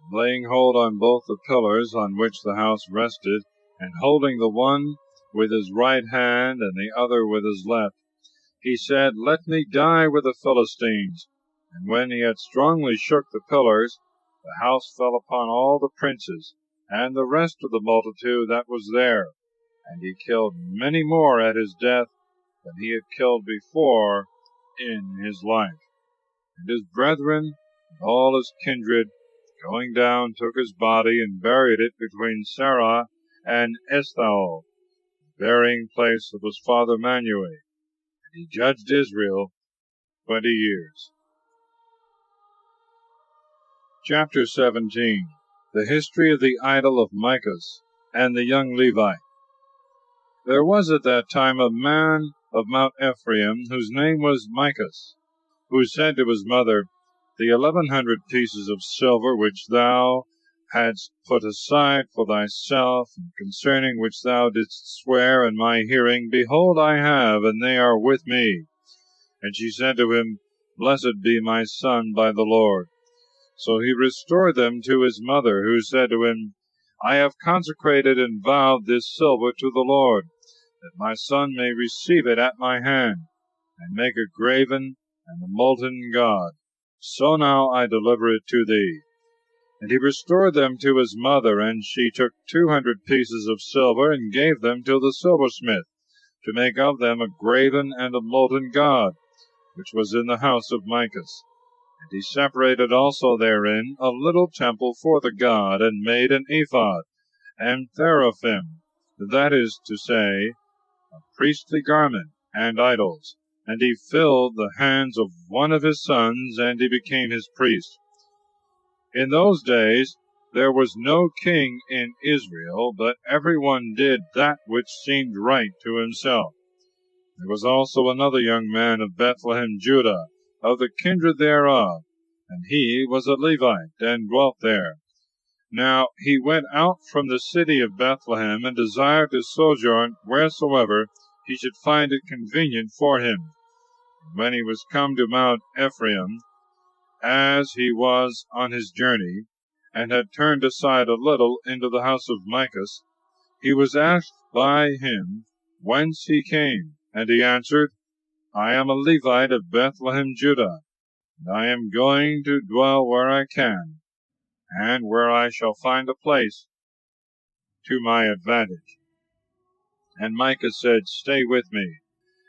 S1: And laying hold on both the pillars on which the house rested, and holding the one with his right hand and the other with his left, he said, Let me die with the Philistines. And when he had strongly shook the pillars, the house fell upon all the princes, and the rest of the multitude that was there, and he killed many more at his death than he had killed before in his life. And his brethren and all his kindred, going down, took his body, and buried it between Sarah and Eshtaol, the burying place of his father Manuel. And he judged Israel 20 years. Chapter 17. The history of the idol of Micas and the young Levite. There was at that time a man of Mount Ephraim, whose name was Micas, who said to his mother, The 1,100 pieces of silver which thou hadst put aside for thyself, and concerning which thou didst swear in my hearing, behold, I have, and they are with me. And she said to him, Blessed be my son by the Lord. So he restored them to his mother, who said to him, I have consecrated and vowed this silver to the Lord, that my son may receive it at my hand, and make a graven and a molten god. So now I deliver it to thee. And he restored them to his mother, and she took 200 pieces of silver, and gave them to the silversmith, to make of them a graven and a molten god, which was in the house of Micas. And he separated also therein a little temple for the god, and made an ephod, and teraphim, that is to say, a priestly garment, and idols. And he filled the hands of one of his sons, and he became his priest. In those days there was no king in Israel, but every one did that which seemed right to himself. There was also another young man of Bethlehem, Judah, of the kindred thereof, and he was a Levite, and dwelt there. Now he went out from the city of Bethlehem, and desired to sojourn wheresoever he should find it convenient for him. And when he was come to Mount Ephraim, as he was on his journey, and had turned aside a little into the house of Micah, he was asked by him whence he came. And he answered, I am a Levite of Bethlehem, Judah, and I am going to dwell where I can, and where I shall find a place to my advantage. And Micah said, Stay with me,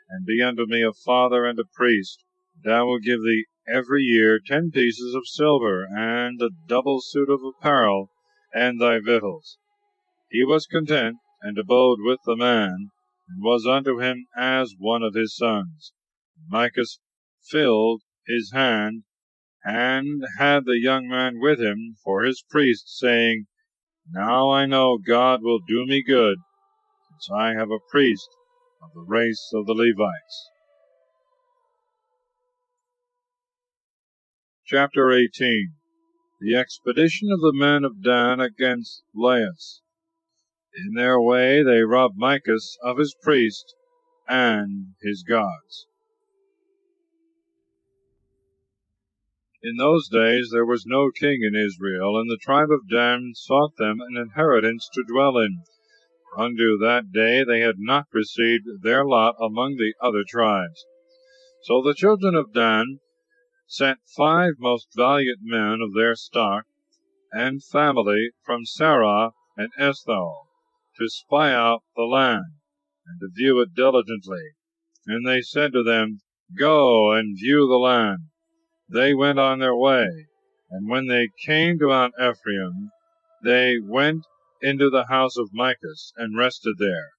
S1: and be unto me a father and a priest, and I will give thee every year 10 pieces of silver, and a double suit of apparel, and thy victuals. He was content, and abode with the man, and was unto him as one of his sons. Micah filled his hand, and had the young man with him for his priest, saying, Now I know God will do me good, since I have a priest of the race of the Levites. Chapter 18. The expedition of the men of Dan against Laius. In their way they robbed Micah of his priest and his gods. In those days there was no king in Israel, and the tribe of Dan sought them an inheritance to dwell in. For unto that day they had not received their lot among the other tribes. So the children of Dan sent 5 most valiant men of their stock and family from Sarah and Eshtaol, to spy out the land, and to view it diligently. And they said to them, Go and view the land. They went on their way, and when they came to Mount Ephraim, they went into the house of Micah, and rested there.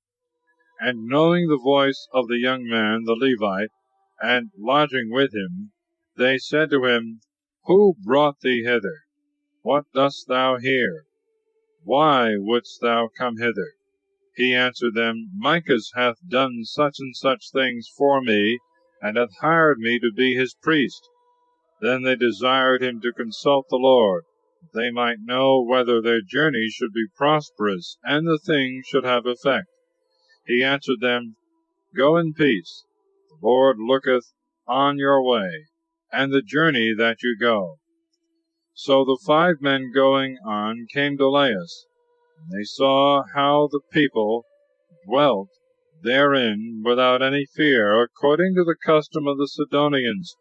S1: And knowing the voice of the young man, the Levite, and lodging with him, they said to him, Who brought thee hither? What dost thou here? Why wouldst thou come hither? He answered them, Micah hath done such and such things for me, and hath hired me to be his priest. Then they desired him to consult the Lord, that they might know whether their journey should be prosperous, and the thing should have effect. He answered them, Go in peace. The Lord looketh on your way, and the journey that you go. So the 5 men going on came to Laius, and they saw how the people dwelt therein without any fear, according to the custom of the Sidonians,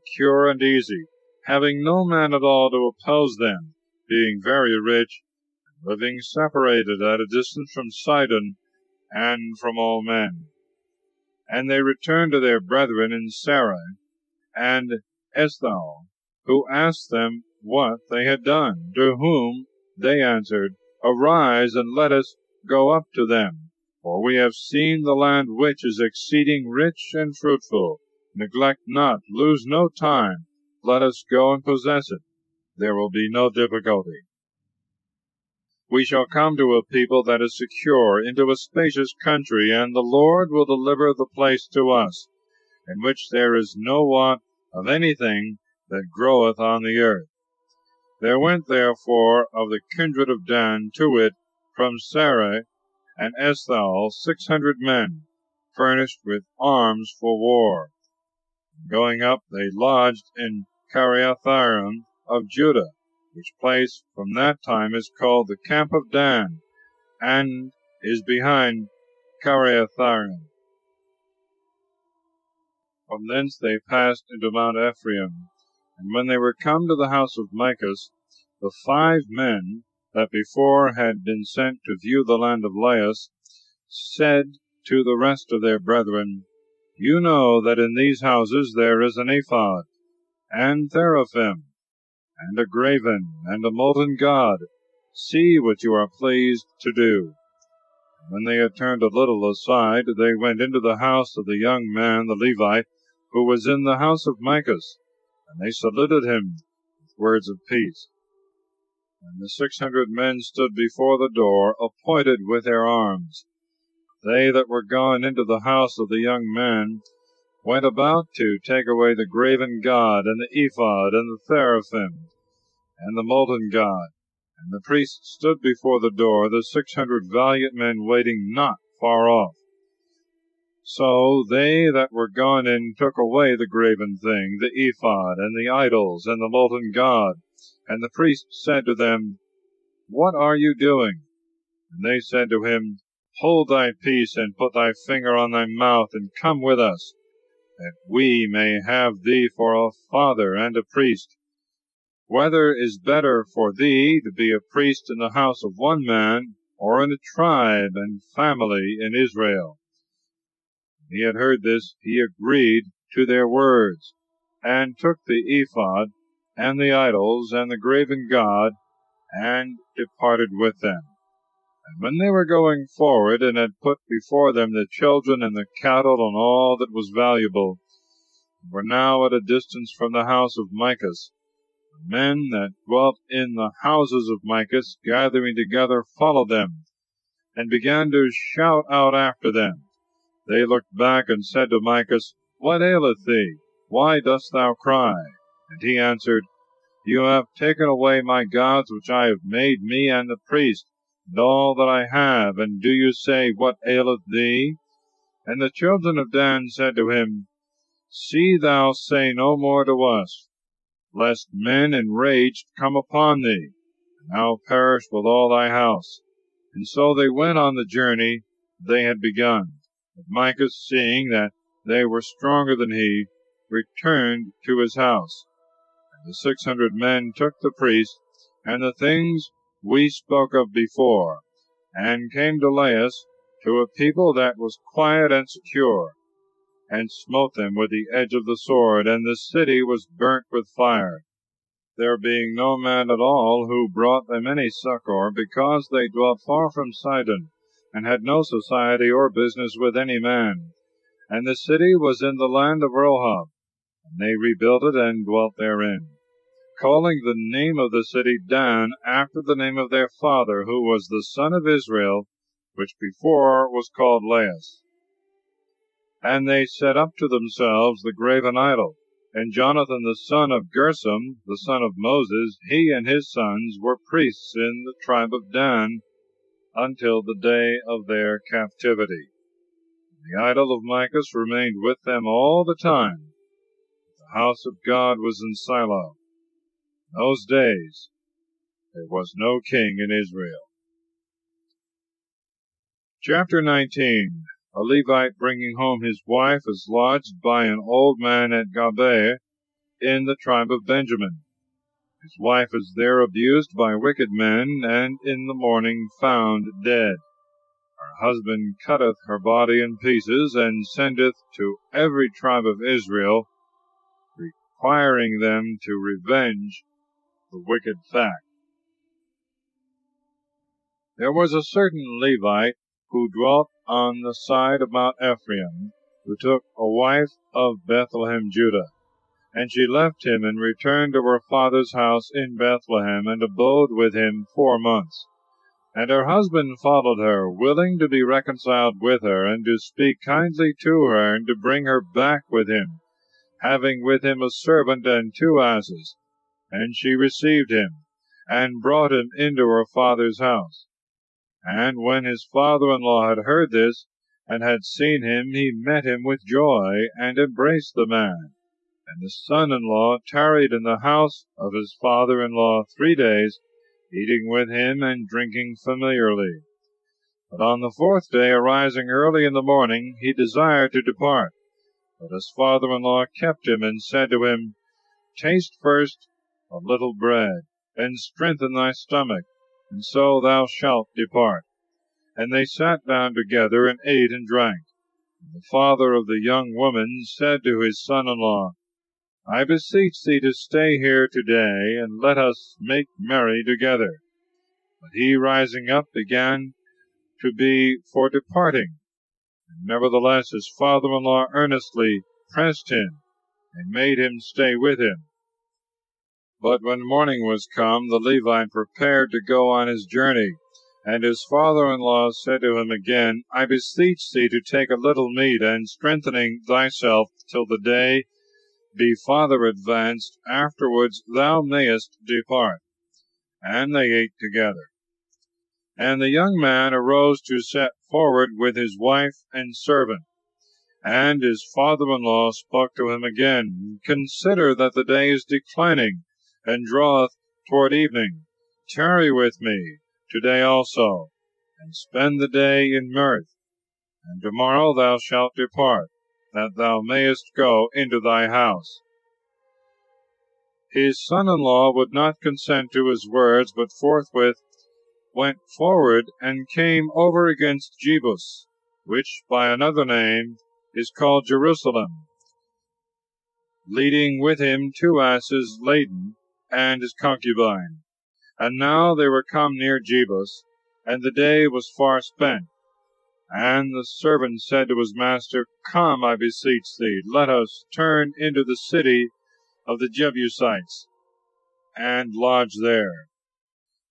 S1: secure and easy, having no man at all to oppose them, being very rich, and living separated at a distance from Sidon and from all men. And they returned to their brethren in Sarai and Eshtaol, who asked them what they had done, to whom they answered, Arise, and let us go up to them, for we have seen the land which is exceeding rich and fruitful. Neglect not, lose no time, let us go and possess it. There will be no difficulty. We shall come to a people that is secure, into a spacious country, and the Lord will deliver the place to us, in which there is no want of anything that groweth on the earth. There went therefore of the kindred of Dan to it from Sarai and Eshtaol 600 men, furnished with arms for war. Going up, they lodged in Kiriathaim of Judah, which place from that time is called the camp of Dan, and is behind Kiriathaim. From thence they passed into Mount Ephraim, and when they were come to the house of Micah, the 5 men that before had been sent to view the land of Laius said to the rest of their brethren, You know that in these houses there is an ephod, and teraphim, and a graven, and a molten god. See what you are pleased to do. When they had turned a little aside, they went into the house of the young man the Levite, who was in the house of Micah, and they saluted him with words of peace. And the 600 men stood before the door, appointed with their arms. They that were gone into the house of the young man went about to take away the graven god, and the ephod, and the teraphim, and the molten god. And the priest stood before the door, the 600 valiant men waiting not far off. So they that were gone in took away the graven thing, the ephod, and the idols, and the molten god. And the priest said to them, What are you doing? And they said to him, Hold thy peace, and put thy finger on thy mouth, and come with us, that we may have thee for a father and a priest. Whether is better for thee to be a priest in the house of one man, or in a tribe and family in Israel? When he had heard this, he agreed to their words, and took the ephod, and the idols, and the graven god, and departed with them. And when they were going forward, and had put before them the children and the cattle and all that was valuable, and were now at a distance from the house of Micah, the men that dwelt in the houses of Micah, gathering together, followed them, and began to shout out after them. They looked back, and said to Micah, What aileth thee? Why dost thou cry? And he answered, You have taken away my gods, which I have made, me and the priest, and all that I have, and do you say, What aileth thee? And the children of Dan said to him, See thou say no more to us, lest men enraged come upon thee, and thou perish with all thy house. And so they went on the journey they had begun. But Micah, seeing that they were stronger than he, returned to his house. And the 600 men took the priest, and the things we spoke of before, and came to Laius, to a people that was quiet and secure, and smote them with the edge of the sword, and the city was burnt with fire, there being no man at all who brought them any succor, because they dwelt far from Sidon, and had no society or business with any man. And the city was in the land of Rohab, and they rebuilt it and dwelt therein, calling the name of the city Dan, after the name of their father, who was the son of Israel, which before was called Laius. And they set up to themselves the graven idol. And Jonathan the son of Gershom, the son of Moses, he and his sons were priests in the tribe of Dan, until the day of their captivity. The idol of Micah remained with them all the time. The house of God was in Shiloh. In those days there was no king in Israel. Chapter 19. A Levite bringing home his wife is lodged by an old man at Gibeah in the tribe of Benjamin. His wife is there abused by wicked men, and in the morning found dead. Her husband cutteth her body in pieces, and sendeth to every tribe of Israel, requiring them to revenge the wicked fact. There was a certain Levite who dwelt on the side of Mount Ephraim, who took a wife of Bethlehem, Judah. And she left him, and returned to her father's house in Bethlehem, and abode with him 4 months. And her husband followed her, willing to be reconciled with her, and to speak kindly to her, and to bring her back with him, having with him a servant and 2 asses. And she received him, and brought him into her father's house. And when his father-in-law had heard this, and had seen him, he met him with joy, and embraced the man. And the son-in-law tarried in the house of his father-in-law 3 days, eating with him and drinking familiarly. But on the 4th day, arising early in the morning, he desired to depart. But his father-in-law kept him, and said to him, Taste first a little bread, and strengthen thy stomach, and so thou shalt depart. And they sat down together, and ate and drank. And the father of the young woman said to his son-in-law, I beseech thee to stay here today, and let us make merry together. But he, rising up, began to be for departing. And nevertheless his father-in-law earnestly pressed him, and made him stay with him. But when morning was come, the Levite prepared to go on his journey. And his father-in-law said to him again, I beseech thee to take a little meat, and strengthening thyself till the day be farther advanced, afterwards thou mayest depart. And they ate together. And the young man arose to set forward with his wife and servant. And his father-in-law spoke to him again, Consider that the day is declining, and draweth toward evening. Tarry with me today also, and spend the day in mirth. And tomorrow thou shalt depart, that thou mayest go into thy house. His son-in-law would not consent to his words, but forthwith went forward, and came over against Jebus, which by another name is called Jerusalem, leading with him 2 asses laden, and his concubine. And now they were come near Jebus, and the day was far spent. And the servant said to his master, Come, I beseech thee, let us turn into the city of the Jebusites, and lodge there.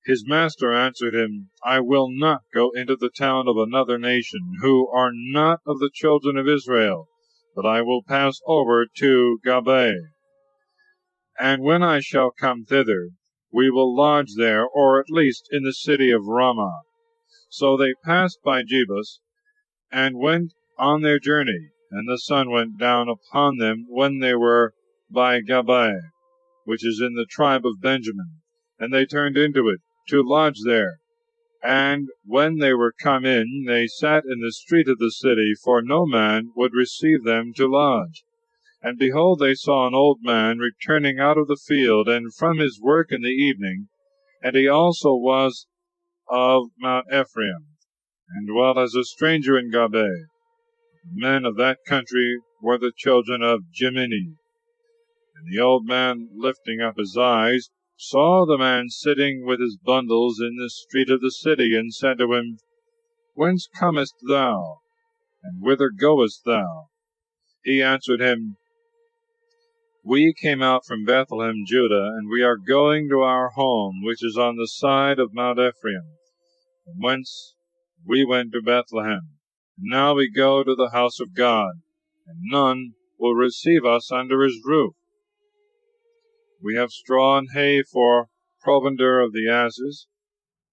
S1: His master answered him, I will not go into the town of another nation, who are not of the children of Israel, but I will pass over to Douay. And when I shall come thither, we will lodge there, or at least in the city of Ramah. So they passed by Jebus, and went on their journey, and the sun went down upon them when they were by Douay, which is in the tribe of Benjamin. And they turned into it, to lodge there. And when they were come in, they sat in the street of the city, for no man would receive them to lodge. And behold, they saw an old man returning out of the field, and from his work in the evening, and he also was of Mount Ephraim, and dwelt as a stranger in Douay. The men of that country were the children of Jemini. And the old man, lifting up his eyes, saw the man sitting with his bundles in the street of the city, and said to him, Whence comest thou, and whither goest thou? He answered him, We came out from Bethlehem, Judah, and we are going to our home, which is on the side of Mount Ephraim, from whence we went to Bethlehem. And now we go to the house of God, and none will receive us under his roof. We have straw and hay for provender of the asses,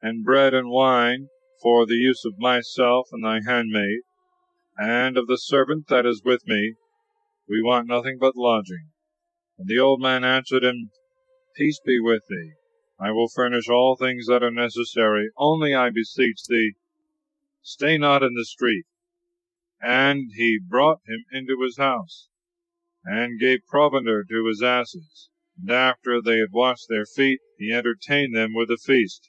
S1: and bread and wine for the use of myself and thy handmaid, and of the servant that is with me. We want nothing but lodging. And the old man answered him, Peace be with thee. I will furnish all things that are necessary. Only, I beseech thee, stay not in the street. And he brought him into his house, and gave provender to his asses. And after they had washed their feet, he entertained them with a feast.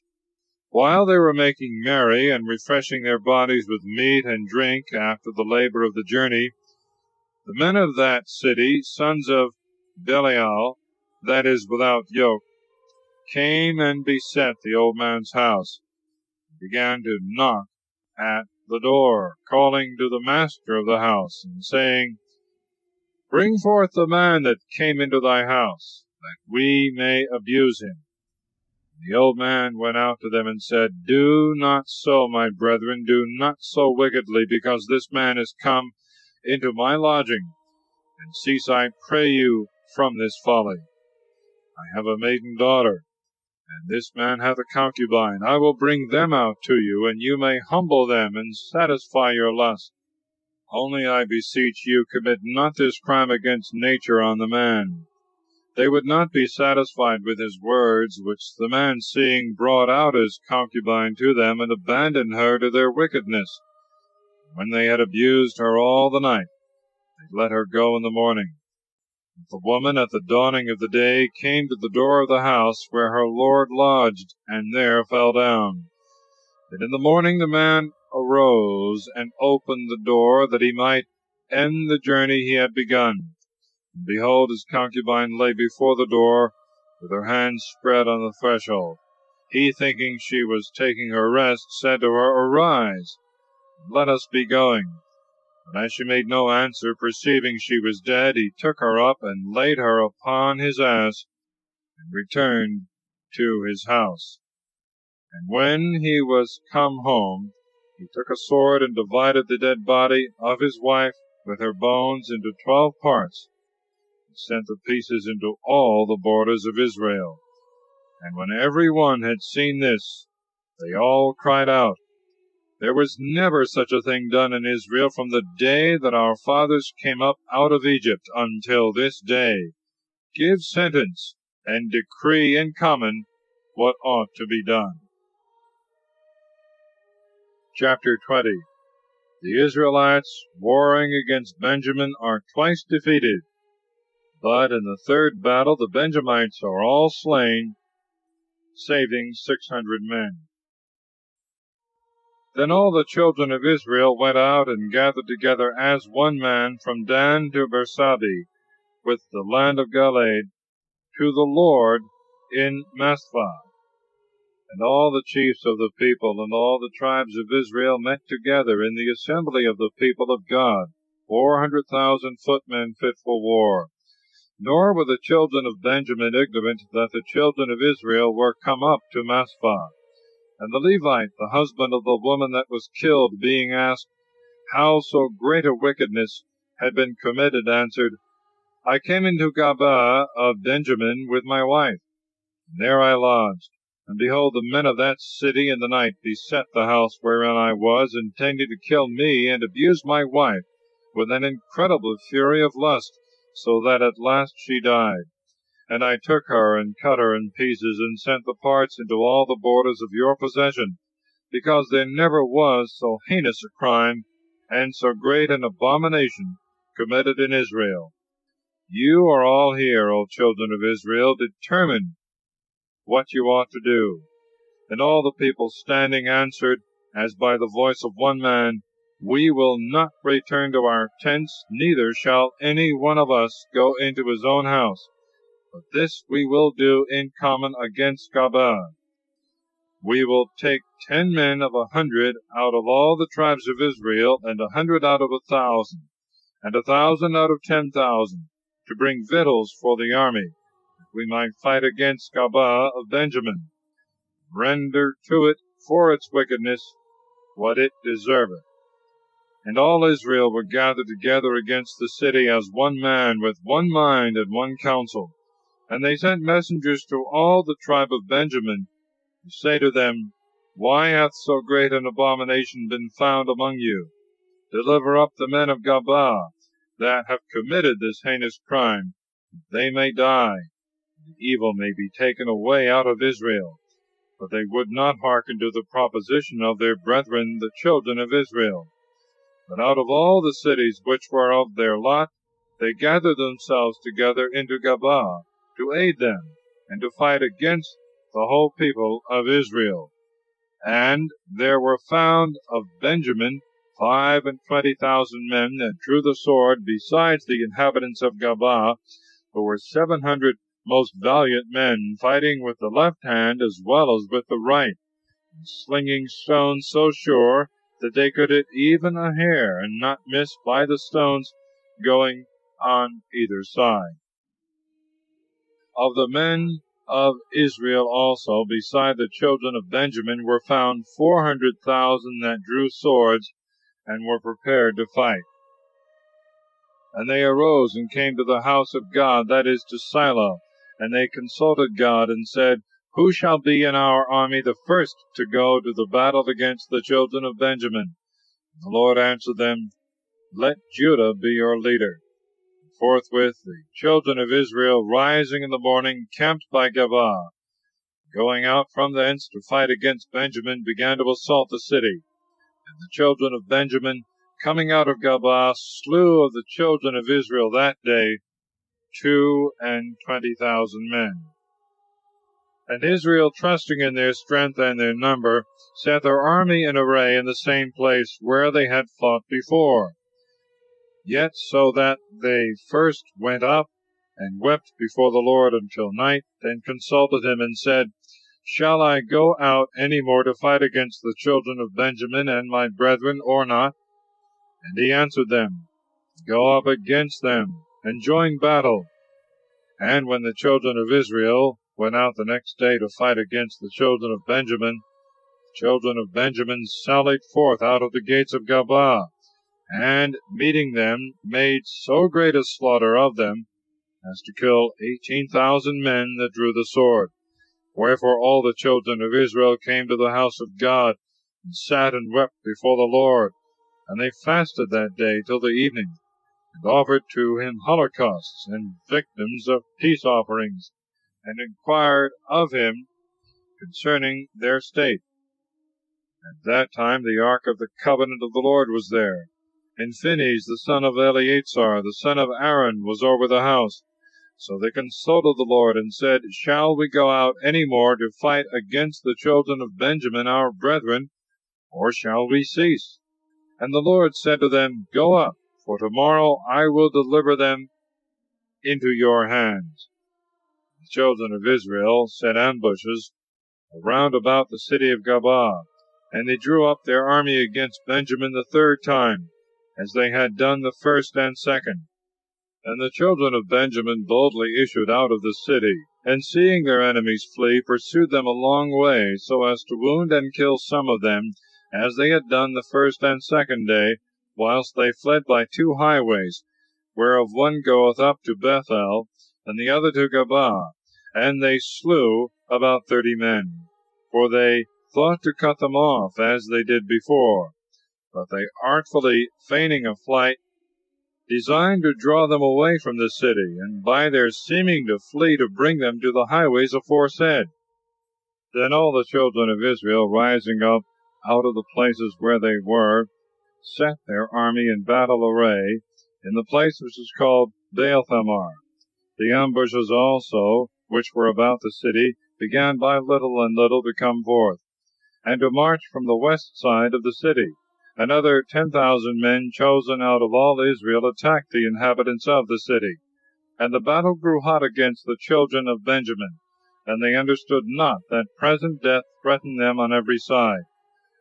S1: While they were making merry, and refreshing their bodies with meat and drink after the labor of the journey, the men of that city, sons of Belial, that is, without yoke, came and beset the old man's house, and began to knock at the door, calling to the master of the house, and saying, Bring forth the man that came into thy house, that we may abuse him. And the old man went out to them and said, Do not so, my brethren, do not so wickedly, because this man is come into my lodging, and cease, I pray you, from this folly. I have a maiden daughter, and this man hath a concubine. I will bring them out to you, and you may humble them, and satisfy your lust. Only, I beseech you, commit not this crime against nature on the man. They would not be satisfied with his words, which the man, seeing, brought out his concubine to them, and abandoned her to their wickedness. When they had abused her all the night, they let her go in the morning. The woman at the dawning of the day came to the door of the house where her lord lodged, and there fell down. And in the morning the man arose and opened the door, that he might end the journey he had begun. And behold, his concubine lay before the door, with her hands spread on the threshold. He, thinking she was taking her rest, said to her, Arise, let us be going. But as she made no answer, perceiving she was dead, he took her up and laid her upon his ass, and returned to his house. And when he was come home, he took a sword and divided the dead body of his wife with her bones into 12 parts, and sent the pieces into all the borders of Israel. And when every one had seen this, they all cried out, There was never such a thing done in Israel from the day that our fathers came up out of Egypt until this day. Give sentence and decree in common what ought to be done. Chapter 20. The Israelites, warring against Benjamin, are twice defeated. But in the third battle the Benjamites are all slain, saving 600 men. Then all the children of Israel went out and gathered together as one man from Dan to Bersabeh, with the land of Galilee, to the Lord in Mizpah. And all the chiefs of the people and all the tribes of Israel met together in the assembly of the people of God, 400,000 footmen fit for war. Nor were the children of Benjamin ignorant that the children of Israel were come up to Mizpah. And the Levite, the husband of the woman that was killed, being asked how so great a wickedness had been committed, answered, I came into Gabaa of Benjamin with my wife, and there I lodged. And behold, the men of that city in the night beset the house wherein I was, intending to kill me and abuse my wife with an incredible fury of lust, so that at last she died. And I took her and cut her in pieces, and sent the parts into all the borders of your possession, because there never was so heinous a crime and so great an abomination committed in Israel. You are all here, O children of Israel, determined what you ought to do. And all the people standing answered, as by the voice of one man, We will not return to our tents, neither shall any one of us go into his own house. But this we will do in common against Gabaa. We will take 10 men of 100 out of all the tribes of Israel, and 100 out of 1,000, and 1,000 out of 10,000, to bring victuals for the army, that we might fight against Gabaa of Benjamin, render to it for its wickedness what it deserveth. And all Israel were gathered together against the city as one man, with one mind and one counsel. And they sent messengers to all the tribe of Benjamin, to say to them, Why hath so great an abomination been found among you? Deliver up the men of Gabaa, that have committed this heinous crime, that they may die, and the evil may be taken away out of Israel. But they would not hearken to the proposition of their brethren, the children of Israel. But out of all the cities which were of their lot, they gathered themselves together into Gabaa, to aid them, and to fight against the whole people of Israel. And there were found of Benjamin 25,000 men that drew the sword, besides the inhabitants of Gabaa, who were 700 most valiant men, fighting with the left hand as well as with the right, and slinging stones so sure that they could hit even a hair, and not miss by the stones going on either side. Of the men of Israel also, beside the children of Benjamin, were found 400,000 that drew swords, and were prepared to fight. And they arose and came to the house of God, that is, to Shiloh, and they consulted God, and said, Who shall be in our army the first to go to the battle against the children of Benjamin? And the Lord answered them, Let Judah be your leader. And forthwith the children of Israel, rising in the morning, camped by Gabaa. Going out from thence to fight against Benjamin, began to assault the city. And the children of Benjamin, coming out of Gabaa, slew of the children of Israel that day 22,000 men. And Israel, trusting in their strength and their number, set their army in array in the same place where they had fought before. Yet so that they first went up and wept before the Lord until night, then consulted him and said, Shall I go out any more to fight against the children of Benjamin and my brethren, or not? And he answered them, Go up against them, and join battle. And when the children of Israel went out the next day to fight against the children of Benjamin, the children of Benjamin sallied forth out of the gates of Gabaa, and, meeting them, made so great a slaughter of them, as to kill 18,000 men that drew the sword. Wherefore all the children of Israel came to the house of God, and sat and wept before the Lord. And they fasted that day till the evening, and offered to him holocausts and victims of peace offerings, and inquired of him concerning their state. At that time the ark of the covenant of the Lord was there, and Phinehas the son of Eleazar, the son of Aaron, was over the house. So they consulted the Lord, and said, Shall we go out any more to fight against the children of Benjamin our brethren, or shall we cease? And the Lord said to them, Go up, for tomorrow I will deliver them into your hands. The children of Israel set ambushes round about the city of Gabaa, and they drew up their army against Benjamin the third time, as they had done the first and second. And the children of Benjamin boldly issued out of the city, and seeing their enemies flee, pursued them a long way, so as to wound and kill some of them, as they had done the first and second day, whilst they fled by two highways, whereof one goeth up to Bethel, and the other to Gabaa. And they slew about 30 men, for they thought to cut them off, as they did before. But they artfully, feigning a flight, designed to draw them away from the city, and by their seeming to flee to bring them to the highways aforesaid. Then all the children of Israel, rising up out of the places where they were, set their army in battle array in the place which is called Baal-Thamar. The ambushes also, which were about the city, began by little and little to come forth, and to march from the west side of the city. Another 10,000 men chosen out of all Israel attacked the inhabitants of the city. And the battle grew hot against the children of Benjamin, and they understood not that present death threatened them on every side.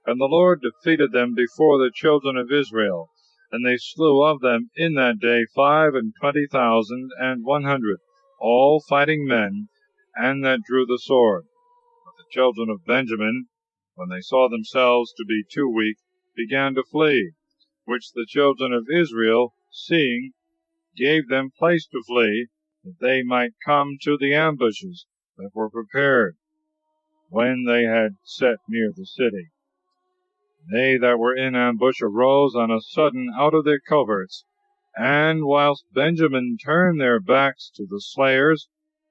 S1: And the Lord defeated them before the children of Israel, and they slew of them in that day 25,100, all fighting men, and that drew the sword. But the children of Benjamin, when they saw themselves to be too weak, began to flee, which the children of Israel, seeing, gave them place to flee, that they might come to the ambushes that were prepared, when they had set near the city. They that were in ambush arose on a sudden out of their coverts, and whilst Benjamin turned their backs to the slayers,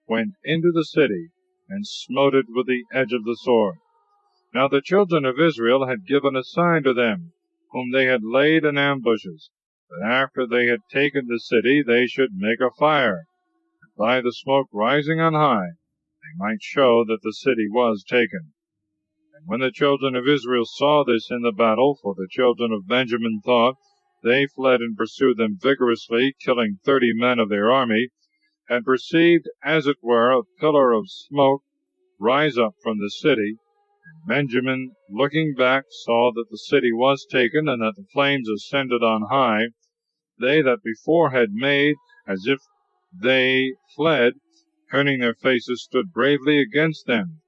S1: went into the city, and smote it with the edge of the sword. Now the children of Israel had given a sign to them, whom they had laid in ambushes, that after they had taken the city they should make a fire, and by the smoke rising on high they might show that the city was taken. And when the children of Israel saw this in the battle, for the children of Benjamin thought, they fled and pursued them vigorously, killing 30 men of their army, and perceived, as it were, a pillar of smoke rise up from the city. Benjamin, looking back, saw that the city was taken, and that the flames ascended on high. They that before had made as if they fled, turning their faces, stood bravely against them,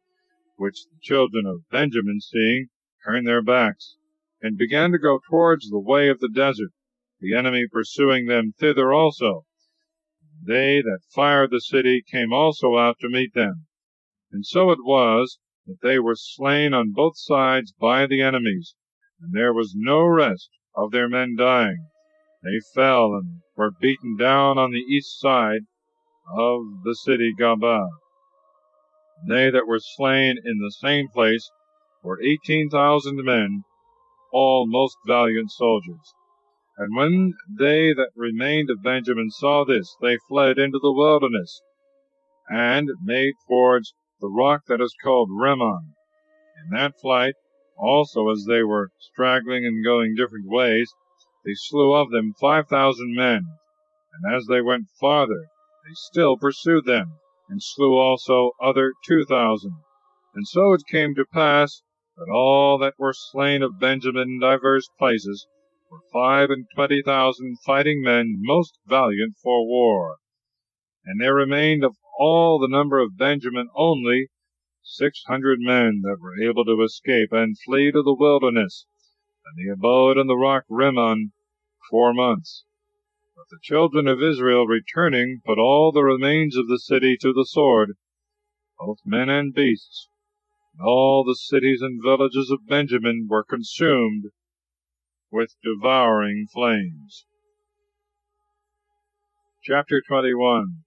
S1: which the children of Benjamin, seeing, turned their backs, and began to go towards the way of the desert, the enemy pursuing them thither also. They that fired the city came also out to meet them. And so it was, that they were slain on both sides by the enemies, and there was no rest of their men dying. They fell and were beaten down on the east side of the city Gabaa. They that were slain in the same place were 18,000 men, all most valiant soldiers. And when they that remained of Benjamin saw this, they fled into the wilderness, and made towards the rock that is called Rimmon. In that flight, also as they were straggling and going different ways, they slew of them 5,000 men. And as they went farther, they still pursued them, and slew also other 2,000. And so it came to pass that all that were slain of Benjamin in divers places were 25,000 fighting men, most valiant for war. And there remained of all the number of Benjamin only 600 men that were able to escape and flee to the wilderness, and they abode in the rock Rimmon 4 months. But the children of Israel returning put all the remains of the city to the sword, both men and beasts, and all the cities and villages of Benjamin were consumed with devouring flames. Chapter 21.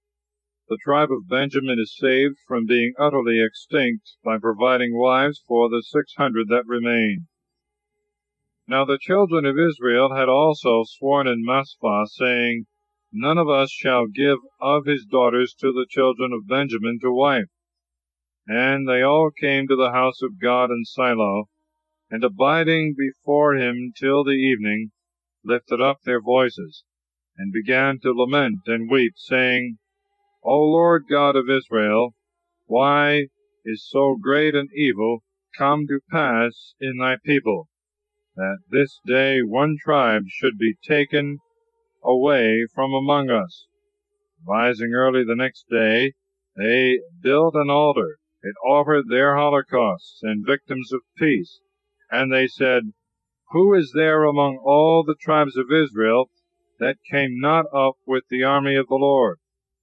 S1: The tribe of Benjamin is saved from being utterly extinct by providing wives for the 600 that remain. Now the children of Israel had also sworn in Mizpah, saying, None of us shall give of his daughters to the children of Benjamin to wife. And they all came to the house of God in Shiloh, and abiding before him till the evening, lifted up their voices, and began to lament and weep, saying, O Lord God of Israel, why is so great an evil come to pass in thy people, that this day one tribe should be taken away from among us? Rising early the next day, they built an altar, and offered their holocausts and victims of peace. And they said, Who is there among all the tribes of Israel that came not up with the army of the Lord?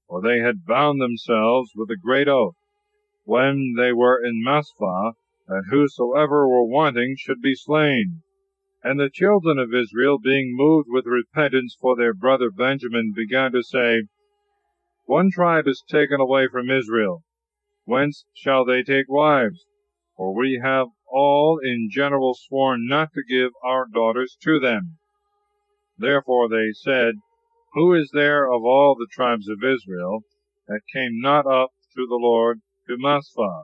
S1: For they had bound themselves with a great oath, when they were in Mizpah, that whosoever were wanting should be slain. And the children of Israel, being moved with repentance for their brother Benjamin, began to say, One tribe is taken away from Israel. Whence shall they take wives? For we have all in general sworn not to give our daughters to them. Therefore they said, Who is there of all the tribes of Israel that came not up to the Lord to Mizpah?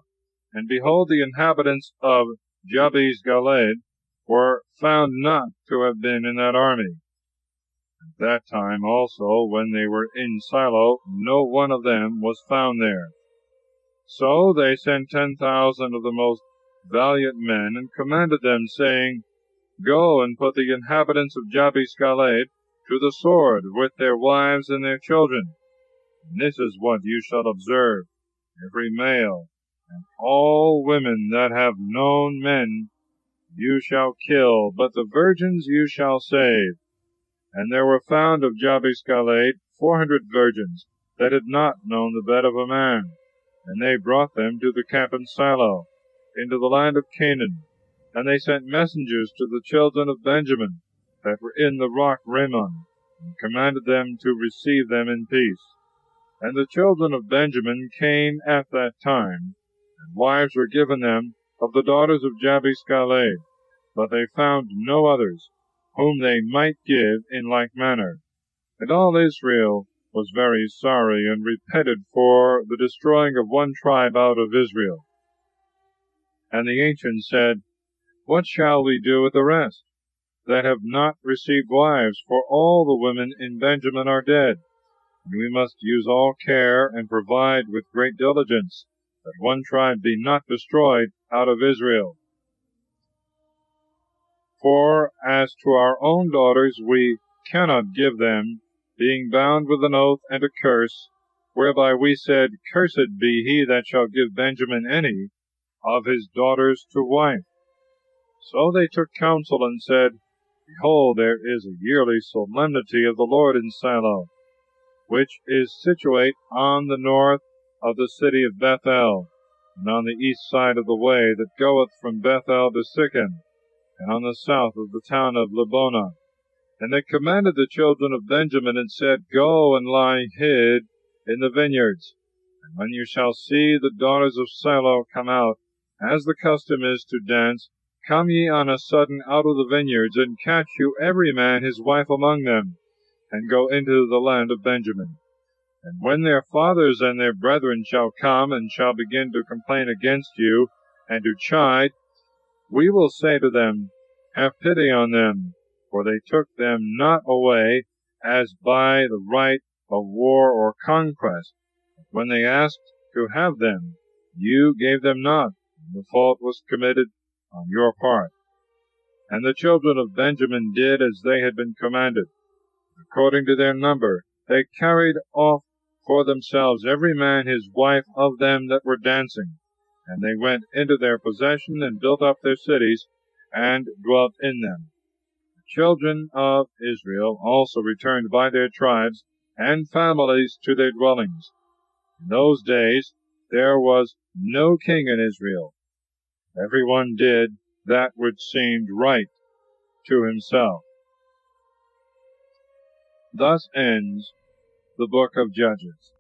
S1: And behold, the inhabitants of Jabesh Gilead were found not to have been in that army. At that time also, when they were in Shiloh, no one of them was found there. So they sent 10,000 of the most valiant men, and commanded them, saying, Go and put the inhabitants of Jabesh Gilead to the sword, with their wives and their children. And this is what you shall observe: every male and all women that have known men you shall kill, but the virgins you shall save. And there were found of Jabesh Gilead 400 virgins that had not known the bed of a man. And they brought them to the camp in Shiloh, into the land of Canaan. And they sent messengers to the children of Benjamin that were in the rock Rimmon, and commanded them to receive them in peace. And the children of Benjamin came at that time, and wives were given them of the daughters of Jabesh Gilead, but they found no others, whom they might give in like manner. And all Israel was very sorry, and repented for the destroying of one tribe out of Israel. And the ancients said, What shall we do with the rest, that have not received wives? For all the women in Benjamin are dead. And we must use all care, and provide with great diligence, that one tribe be not destroyed out of Israel. For as to our own daughters we cannot give them, being bound with an oath and a curse, whereby we said, Cursed be he that shall give Benjamin any of his daughters to wife. So they took counsel, and said, Behold, there is a yearly solemnity of the Lord in Shiloh, which is situate on the north of the city of Bethel, and on the east side of the way that goeth from Bethel to Sichem, and on the south of the town of Lebonah. And they commanded the children of Benjamin, and said, Go and lie hid in the vineyards. And when you shall see the daughters of Shiloh come out, as the custom is to dance, come ye on a sudden out of the vineyards, and catch you every man his wife among them, and go into the land of Benjamin. And when their fathers and their brethren shall come, and shall begin to complain against you, and to chide, we will say to them, Have pity on them, for they took them not away as by the right of war or conquest. When they asked to have them, you gave them not, and the fault was committed on your part. And the children of Benjamin did as they had been commanded. According to their number, they carried off for themselves every man his wife of them that were dancing. And they went into their possession, and built up their cities, and dwelt in them. The children of Israel also returned by their tribes and families to their dwellings. In those days there was no king in Israel. Every one did that which seemed right to himself. Thus ends the book of Judges.